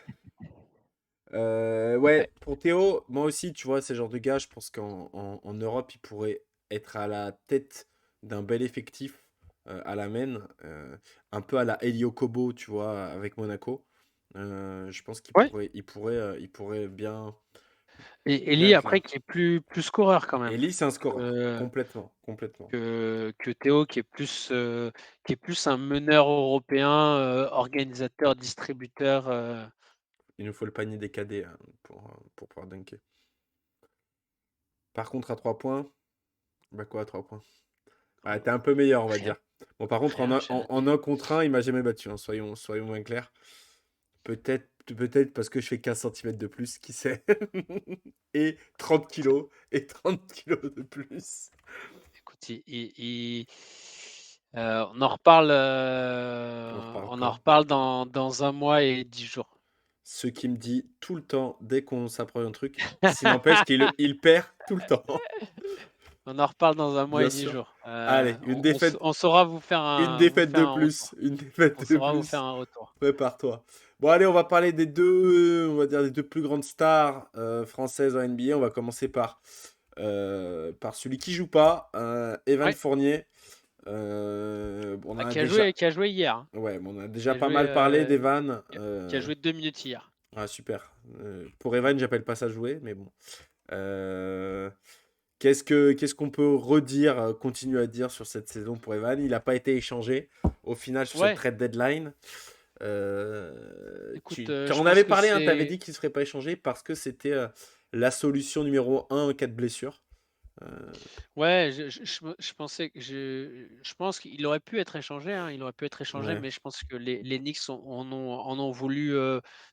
Ouais. ouais, pour Théo, moi aussi, tu vois, c'est le genre de gars, je pense qu'en Europe, il pourrait être à la tête d'un bel effectif, à la main, un peu à la Elio Kobo, tu vois, avec Monaco. Je pense qu'il Ouais, pourrait bien et bien Elie être après là. qui est plus scoreur quand même Elie, c'est un scoreur, que complètement, complètement. que Théo qui est plus un meneur européen, organisateur, distributeur, Il nous faut le panier des cadets, hein, pour pouvoir dunker. Par contre, à 3 points, bah quoi à 3 points? Ouais, tu un peu meilleur, on va rien, dire. Bon, par contre, en rien, un j'ai en rien dit. en 1 contre 1, il m'a jamais battu, hein, soyons bien clairs. Peut-être parce que je fais 15 centimètres de plus, qui sait? Et 30 kilos et 30 kilos de plus. Écoute, on en reparle, On reparle on en quand? reparle dans 1 mois et 10 jours. Ce qui me dit tout le temps, dès qu'on s'approche d'un truc, s'il n'empêche qu'il perd tout le temps. On en reparle dans 1 mois Bien et 10 sûr. jours. Allez, On saura vous une faire défaite de un plus, retour. une défaite On de saura vous faire plus. un retour. Prépare-toi. Bon, allez, on va parler des deux, on va dire des deux plus grandes stars françaises en NBA. On va commencer par celui qui joue pas, Evan Ouais, Fournier. On en bah, a déjà, qui a joué hier, hein. ouais, on a Qui déjà a pas joué, mal parlé d'Evan. qui a joué 2 minutes hier. Ah, super. Pour Evan, j'appelle pas ça jouer, mais bon. Euh, qu'est-ce qu'on peut redire, continuer à dire sur cette saison pour Evan? Il n'a pas été échangé au final sur cette Ouais, trade deadline. écoute, Tu je en pense avais que parlé, hein, tu avais c'est dit qu'il ne se ferait pas échanger parce que c'était la solution numéro un en cas de blessure. Euh, ouais, je pensais que je pense qu'il aurait pu être échangé, hein, il aurait pu être échangé, ouais, mais je pense que les Knicks en ont voulu,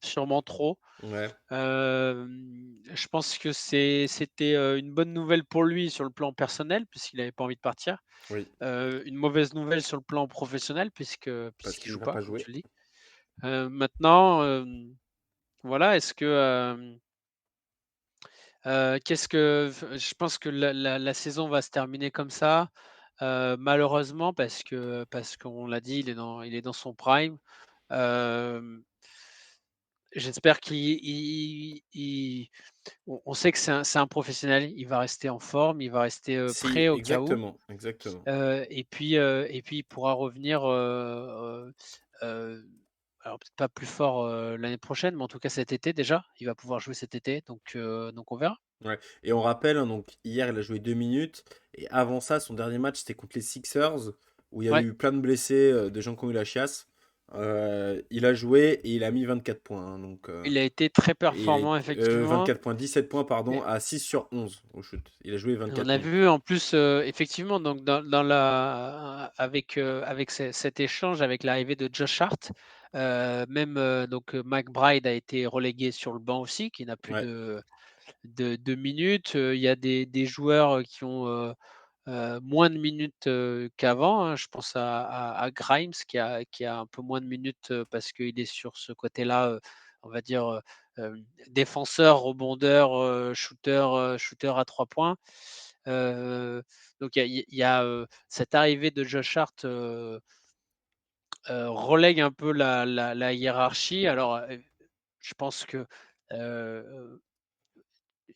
sûrement trop. ouais, Je pense que c'était, une bonne nouvelle pour lui sur le plan personnel, puisqu'il avait pas envie de partir. oui, Une mauvaise nouvelle sur le plan professionnel parce puisqu'il qu'il ne joue va pas, pas comme jouer. tu le dis. Maintenant, voilà, est-ce que, qu'est-ce que je pense que la saison va se terminer comme ça, malheureusement parce qu'on l'a dit, il est dans son prime. Hem, J'espère qu'il il on sait que c'est un professionnel, il va rester en forme, il va rester, Si, prêt au cas où, exactement, exactement. et puis il pourra revenir, heu, alors peut-être pas plus fort, l'année prochaine, mais en tout cas cet été déjà, il va pouvoir jouer cet été donc on verra. Ouais. Et on rappelle, hein, donc hier, il a joué 2 minutes. Et avant ça, son dernier match, c'était contre les Sixers, où il y a Ouais. eu plein de blessés, de gens qui ont eu la chiasse. Il a joué et il a mis 24 points, hein, donc, Il a été très et il a performant été, effectivement 24 points, 17 points, pardon, et à 6 sur 11 au shoot. Il a joué on 24 a minutes. vu en plus, effectivement donc dans la avec cet échange, avec l'arrivée de Josh Hart, même, donc, McBride a été relégué sur le banc aussi, qui n'a plus Ouais, de minutes. Il y a des joueurs, qui ont, moins de minutes, qu'avant, hein. Je pense à Grimes qui a un peu moins de minutes, parce qu'il est sur ce côté-là, on va dire, défenseur, rebondeur, shooter à 3 points. Donc cette arrivée de Josh Hart, relègue un peu la hiérarchie. Alors, je pense que, heu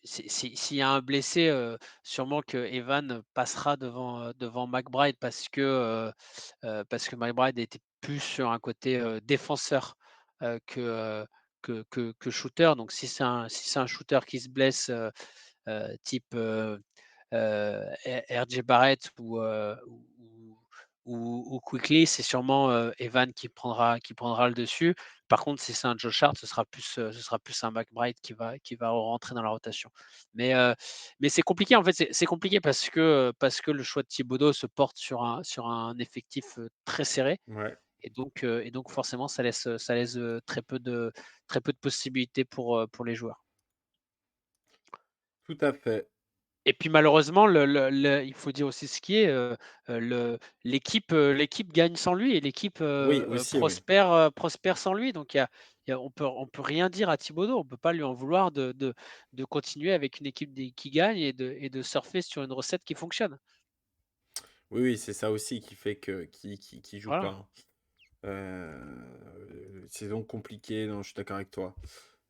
s'il y a un blessé, sûrement que Evan passera devant McBride parce que McBride était plus sur un côté, défenseur, que shooter. Donc si c'est un shooter qui se blesse, type, RJ Barrett ou Quickley, c'est sûrement, Evan qui prendra le dessus. Par contre, si c'est un Josh Hart, ce sera plus un McBride qui va rentrer dans la rotation. Mais c'est compliqué, en fait, c'est compliqué parce que le choix de Thibodeau se porte sur un effectif, très serré ouais, et donc forcément ça laisse, très peu de possibilités pour les joueurs. tout à fait. et puis malheureusement, il faut dire aussi ce qui est, l'équipe gagne sans lui et l'équipe, Oui, aussi, oui. prospère sans lui. Donc on peut rien dire à Thibodeau. On peut pas lui en vouloir de continuer avec une équipe qui gagne et de surfer sur une recette qui fonctionne. Oui, oui, c'est ça aussi qui fait que qui joue pas, Voilà. hein. Saison compliquée, non, je suis d'accord avec toi.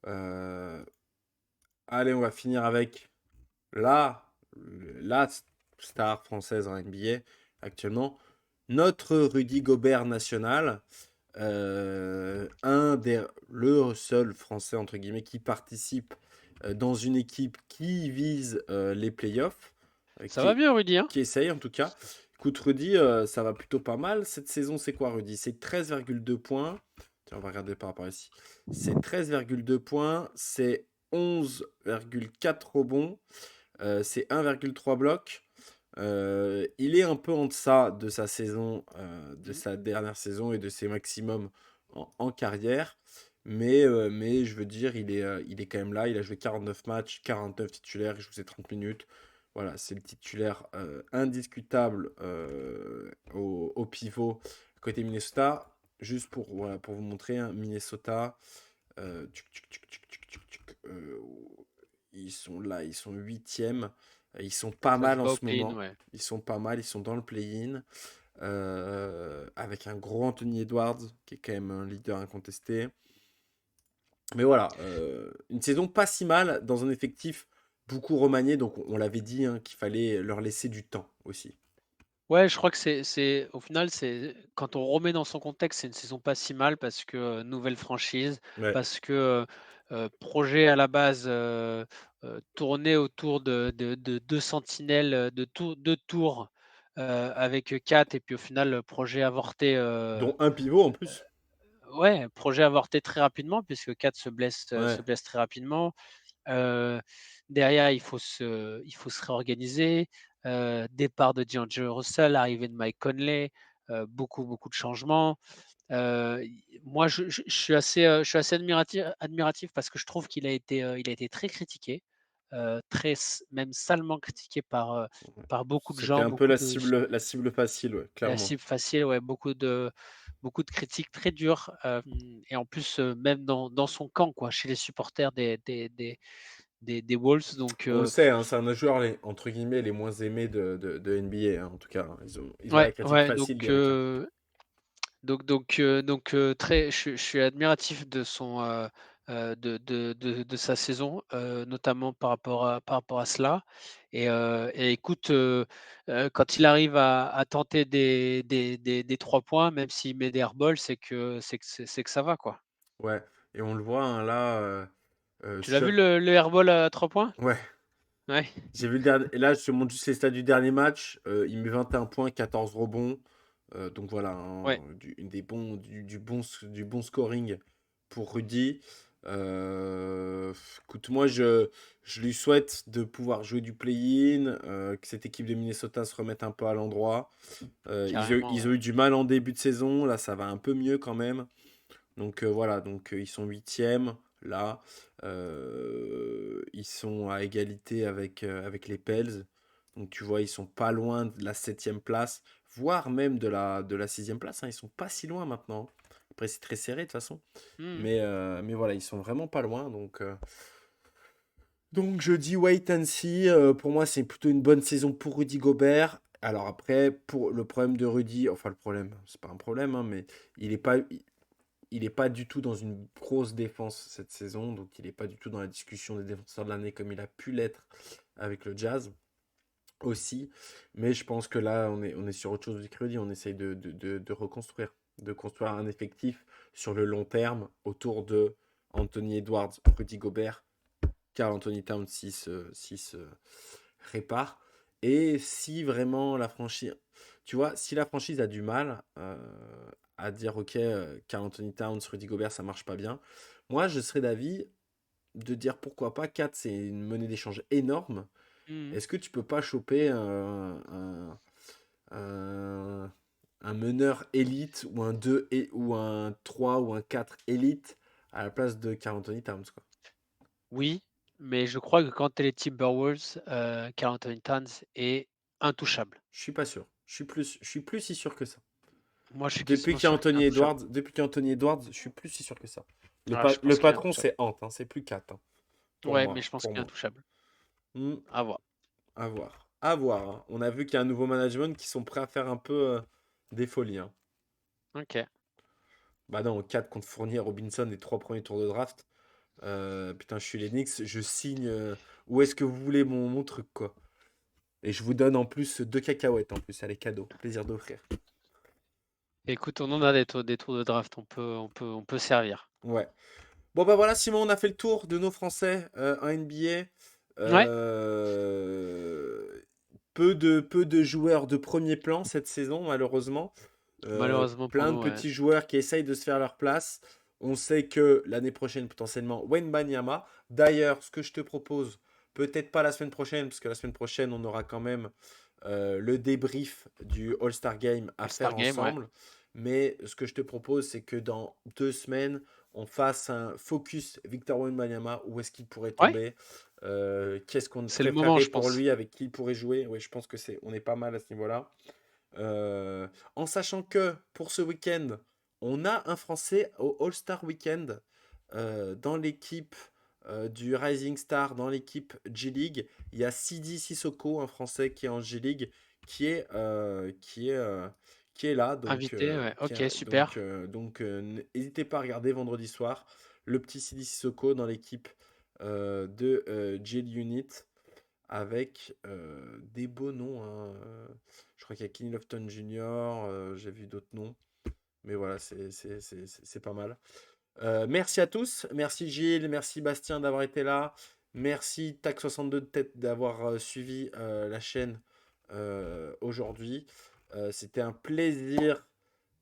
Euh, Allez, on va finir avec la, la star française en NBA actuellement, notre Rudy Gobert national, le seul Français entre guillemets qui participe dans une équipe qui vise les playoffs, Ça va bien Rudy, hein? qui essaye en tout cas. Écoute, Rudy, ça va plutôt pas mal. Cette saison, c'est quoi, Rudy? C'est 13,2 points. Tiens, on va regarder par rapport ici. C'est 13,2 points, c'est 11,4 rebonds, c'est 1,3 blocs. Il est un peu en deçà de sa saison, de Mmh. sa dernière saison et de ses maximums en carrière. Mais je veux dire, il est quand même là. Il a joué 49 matchs, 49 titulaires, il joue ses 30 minutes. Voilà, c'est le titulaire indiscutable au pivot côté Minnesota. Juste pour, voilà, pour vous montrer, hein, Minnesota, ils sont là, ils sont huitièmes. Ils sont pas Ça se mal en bat au ce play-in, moment. ouais. Ils sont pas mal, ils sont dans le play-in. Avec un gros Anthony Edwards, qui est quand même un leader incontesté. Mais voilà, une saison pas si mal dans un effectif beaucoup remanié. Donc on l'avait dit, hein, qu'il fallait leur laisser du temps aussi. Ouais, je crois que c'est au final, c'est quand on remet dans son contexte, c'est une saison pas si mal parce que, nouvelle franchise, Ouais. parce que, projet à la base, tourné autour de 2 sentinelles, de 2 tours, avec 4 et puis au final, le projet avorté, Dont un pivot en plus. ouais, projet avorté très rapidement puisque 4 se Ouais. blesse très rapidement. Heu, Derrière, il faut se réorganiser. Départ de D'Angelo Russell, arrivée de Mike Conley, beaucoup, beaucoup de changements. Moi, je suis assez admiratif parce que je trouve qu'il a été très critiqué, même salement critiqué par beaucoup de C'était gens, un peu beaucoup de la cible facile, ouais, la clairement. cible facile, ouais, beaucoup de critiques très dures, et en plus, même dans son camp, quoi, chez les supporters des Wolves. Donc On le sait, hein, c'est un des joueurs, entre guillemets, les moins aimés de NBA, hein, en tout cas, hein. Ils ont ouais, la critique ouais, facile direct, hein. très je suis admiratif de son, de sa saison, notamment par rapport à cela. Et écoute, quand il arrive à tenter des 3 points, même s'il met des airballs, c'est que ça va, quoi. Ouais, et on le voit, hein, là, Tu l'as vu sur... le airball à 3 points? Ouais, Ouais, j'ai vu le dernier... Et là, je te montre juste les stats du dernier match. Il met 21 points, 14 rebonds. Donc voilà, ouais. hein, du bon scoring pour Rudy. Écoute, moi, je lui souhaite de pouvoir jouer du play-in, que cette équipe de Minnesota se remette un peu à l'endroit. Carrément, Ils ouais. ont eu du mal en début de saison, là ça va un peu mieux quand même. Donc voilà, donc ils sont huitièmes là. Ils sont à égalité avec les Pels. Donc tu vois, ils sont pas loin de la septième place, voire même de la sixième place, hein. Ils sont pas si loin maintenant. Après c'est très serré de toute façon. Mmh. Mais voilà, ils sont vraiment pas loin. Donc je dis wait and see. Pour moi, c'est plutôt une bonne saison pour Rudy Gobert. Alors après, pour le problème de Rudy, enfin le problème, c'est pas un problème, hein, mais il est pas, il est pas du tout dans une grosse défense cette saison, donc il est pas du tout dans la discussion des défenseurs de l'année comme il a pu l'être avec le Jazz aussi. Mais je pense que là, on est sur autre chose que Rudy. On essaye de reconstruire, de construire un effectif sur le long terme autour de Anthony Edwards, Rudy Gobert, Karl Anthony Towns s'il se répare. Et si vraiment la franchise, tu vois, si la franchise a du mal à dire, ok, Karl Anthony Towns, Rudy Gobert, ça marche pas bien, moi je serais d'avis de dire pourquoi pas. 4 c'est une monnaie d'échange énorme. Mmh. Est-ce que tu peux pas choper un, un meneur élite ou un 2 ou un 3 ou un 4 élite à la place de Karl Anthony Towns, quoi? Oui, mais je crois que quand tu es les Timberwolves, Karl Anthony Towns est intouchable. Je suis pas sûr. Je suis plus si sûr que ça. Moi, je suis quasiment sûr qu'il est intouchable. Depuis qu'il y a Anthony Edwards, je suis plus si sûr que ça. Ah, je Le pense qu'il est patron, intouchable. c'est Ant, hein, c'est plus Cat, hein, Ouais, mais je pense pour qu'il est moi. intouchable. Hmm, À voir. à voir. À voir, hein. On a vu qu'il y a un nouveau management qui sont prêts à faire un peu des folies, hein. OK. Bah non, 4 contre Fournier, Robinson, les 3 premiers tours de draft. Putain, je suis les Knicks, je signe. Où est-ce que vous voulez mon truc, quoi? Et je vous donne en plus 2 cacahuètes en plus, allez, cadeau. Plaisir d'offrir. Écoute, on en a des tours de draft, on peut servir. Ouais. Bon bah voilà, Simon, on a fait le tour de nos Français en NBA. Ouais, Peu de joueurs de premier plan cette saison, malheureusement. malheureusement pour Plein de nous, ouais. petits joueurs qui essayent de se faire leur place. On sait que l'année prochaine, potentiellement, Wayne Banyama. D'ailleurs, ce que je te propose, peut-être pas la semaine prochaine, parce que la semaine prochaine, on aura quand même le débrief du All-Star Game à All-Star faire Game, ouais. ensemble. Mais ce que je te propose, c'est que dans 2 semaines, on fasse un focus Victor Wembanyama. Où est-ce qu'il pourrait Ouais, tomber? Qu'est-ce qu'on c'est le moment, préférerait je pour pense. lui? Avec qui il pourrait jouer? Oui, je pense que on est pas mal à ce niveau-là. En sachant que pour ce week-end, on a un Français au All-Star Weekend dans l'équipe du Rising Star, dans l'équipe G-League. Il y a Sidi Sissoko, un Français qui est en G-League, qui est, euh, qui est, euh, qui est là. Invité, ouais. OK, super. N'hésitez pas à regarder vendredi soir le petit Sidi Sissoko dans l'équipe de G-Unit avec des beaux noms, hein. Je crois qu'il y a Kenny Lofton Jr., j'ai vu d'autres noms. Mais voilà, c'est pas mal. Merci à tous. Merci Gilles, merci Bastien d'avoir été là. Merci TAC62 de tête d'avoir suivi la chaîne aujourd'hui. C'était un plaisir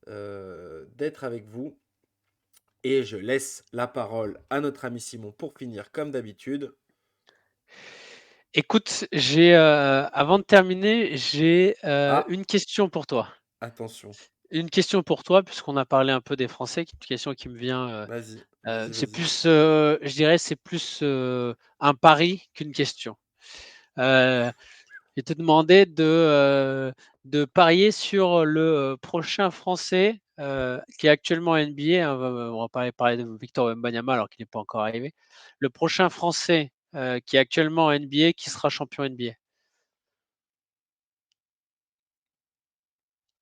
d'être avec vous. Et je laisse la parole à notre ami Simon pour finir comme d'habitude. Écoute, avant de terminer, j'ai Ah, une question pour toi. attention. Une question pour toi, puisqu'on a parlé un peu des Français, une question qui me vient, Vas-y, vas-y, c'est vas-y. plus, je dirais, c'est plus un pari qu'une question. Euh, je te demandais de parier sur le prochain Français qui est actuellement NBA. On va parler de Victor Wembanyama alors qu'il n'est pas encore arrivé. Le prochain Français qui est actuellement en NBA qui sera champion NBA.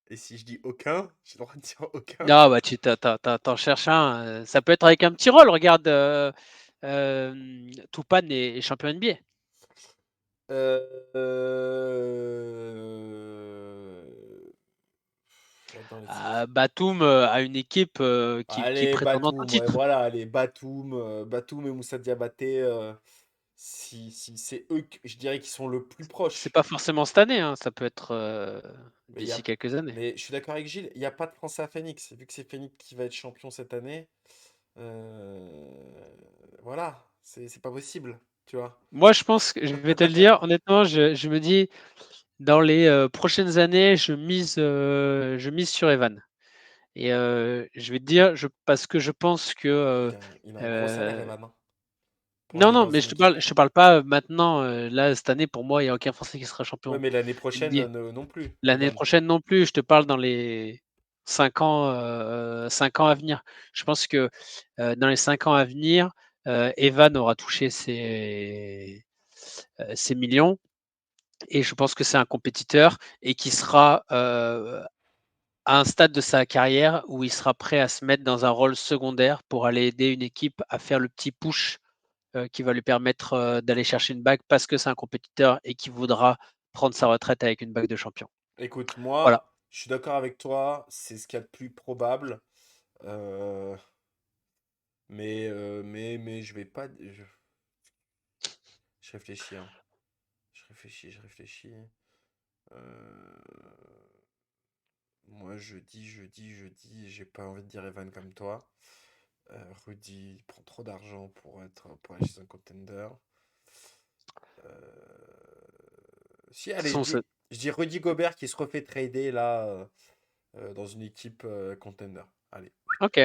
Et si je dis aucun, j'ai le droit de dire aucun. Ah bah t'en cherches un. Ça peut être avec un petit rôle. Regarde, Toupane est champion NBA. Euh, euh, dans les équipes. Batum a une équipe qui est Allez, prétendante au Batum, ouais, titre. voilà, allez, Batum, Batum et Moussa Diabaté, si c'est eux, je dirais qu'ils sont le plus C'est proches. pas forcément cette année, hein, ça peut être Mais, il y d'ici a, quelques années. mais je suis d'accord avec Gilles, il n'y a pas de Français à Phoenix. Vu que c'est Phoenix qui va être champion cette année, euh, voilà, c'est pas possible, tu vois. Moi, je pense que je vais te le dire, honnêtement, je me dis, dans les prochaines années, je mise sur Evan. Et je vais te dire, parce que je pense que. Il a un gros salaire, Euh, Evan, hein, pour non, aller non, dans mais une équipe. je te parle pas maintenant. Là, cette année, pour moi, il n'y a aucun Français qui sera Ouais, champion mais l'année prochaine, NBA. non plus, L'année Evan. prochaine non plus, je te parle dans les 5 ans à venir. Je pense que dans les 5 ans à venir, Evan aura touché ses millions et je pense que c'est un compétiteur et qui sera à un stade de sa carrière où il sera prêt à se mettre dans un rôle secondaire pour aller aider une équipe à faire le petit push qui va lui permettre d'aller chercher une bague parce que c'est un compétiteur et qui voudra prendre sa retraite avec une bague de champion. Écoute, Voilà. moi, je suis d'accord avec toi, c'est ce qu'il y a de plus probable. Euh, mais je vais pas. Je réfléchis, hein. Je réfléchis. Euh, moi, je dis, j'ai pas envie de dire Evan comme toi. Rudy prend trop d'argent pour aller chez un contender. Si, De toute allez, façon, je dis Rudy Gobert qui se refait trader là dans une équipe contender. Allez, ok.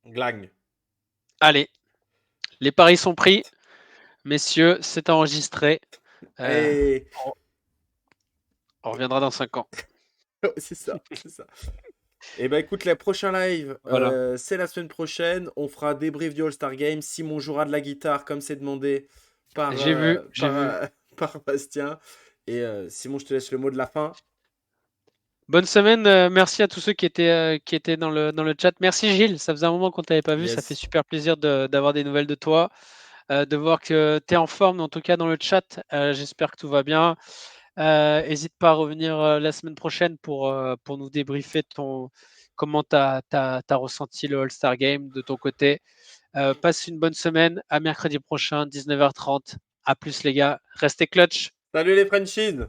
glagne. Allez, les paris sont pris. Messieurs, c'est enregistré. Et On on reviendra dans 5 ans. c'est ça, c'est ça. Et ben écoute, le prochain live, Voilà. c'est la semaine prochaine. On fera débrief du All-Star Game. Simon jouera de la guitare comme c'est demandé par, J'ai vu, j'ai vu. par Bastien. Et Simon, je te laisse le mot de la fin. Bonne semaine, merci à tous ceux qui étaient dans le chat. Merci Gilles, ça faisait un moment qu'on t'avait pas vu, ça fait Yes. super plaisir d'avoir des nouvelles de toi, de voir que tu es en forme, en tout cas dans le chat. J'espère que tout va bien. Hésite pas à revenir la semaine prochaine pour nous débriefer comment tu as ressenti le All-Star Game de ton côté. Passe une bonne semaine, à mercredi prochain, 19h30. À plus les gars, restez clutch. Salut les Frenchies!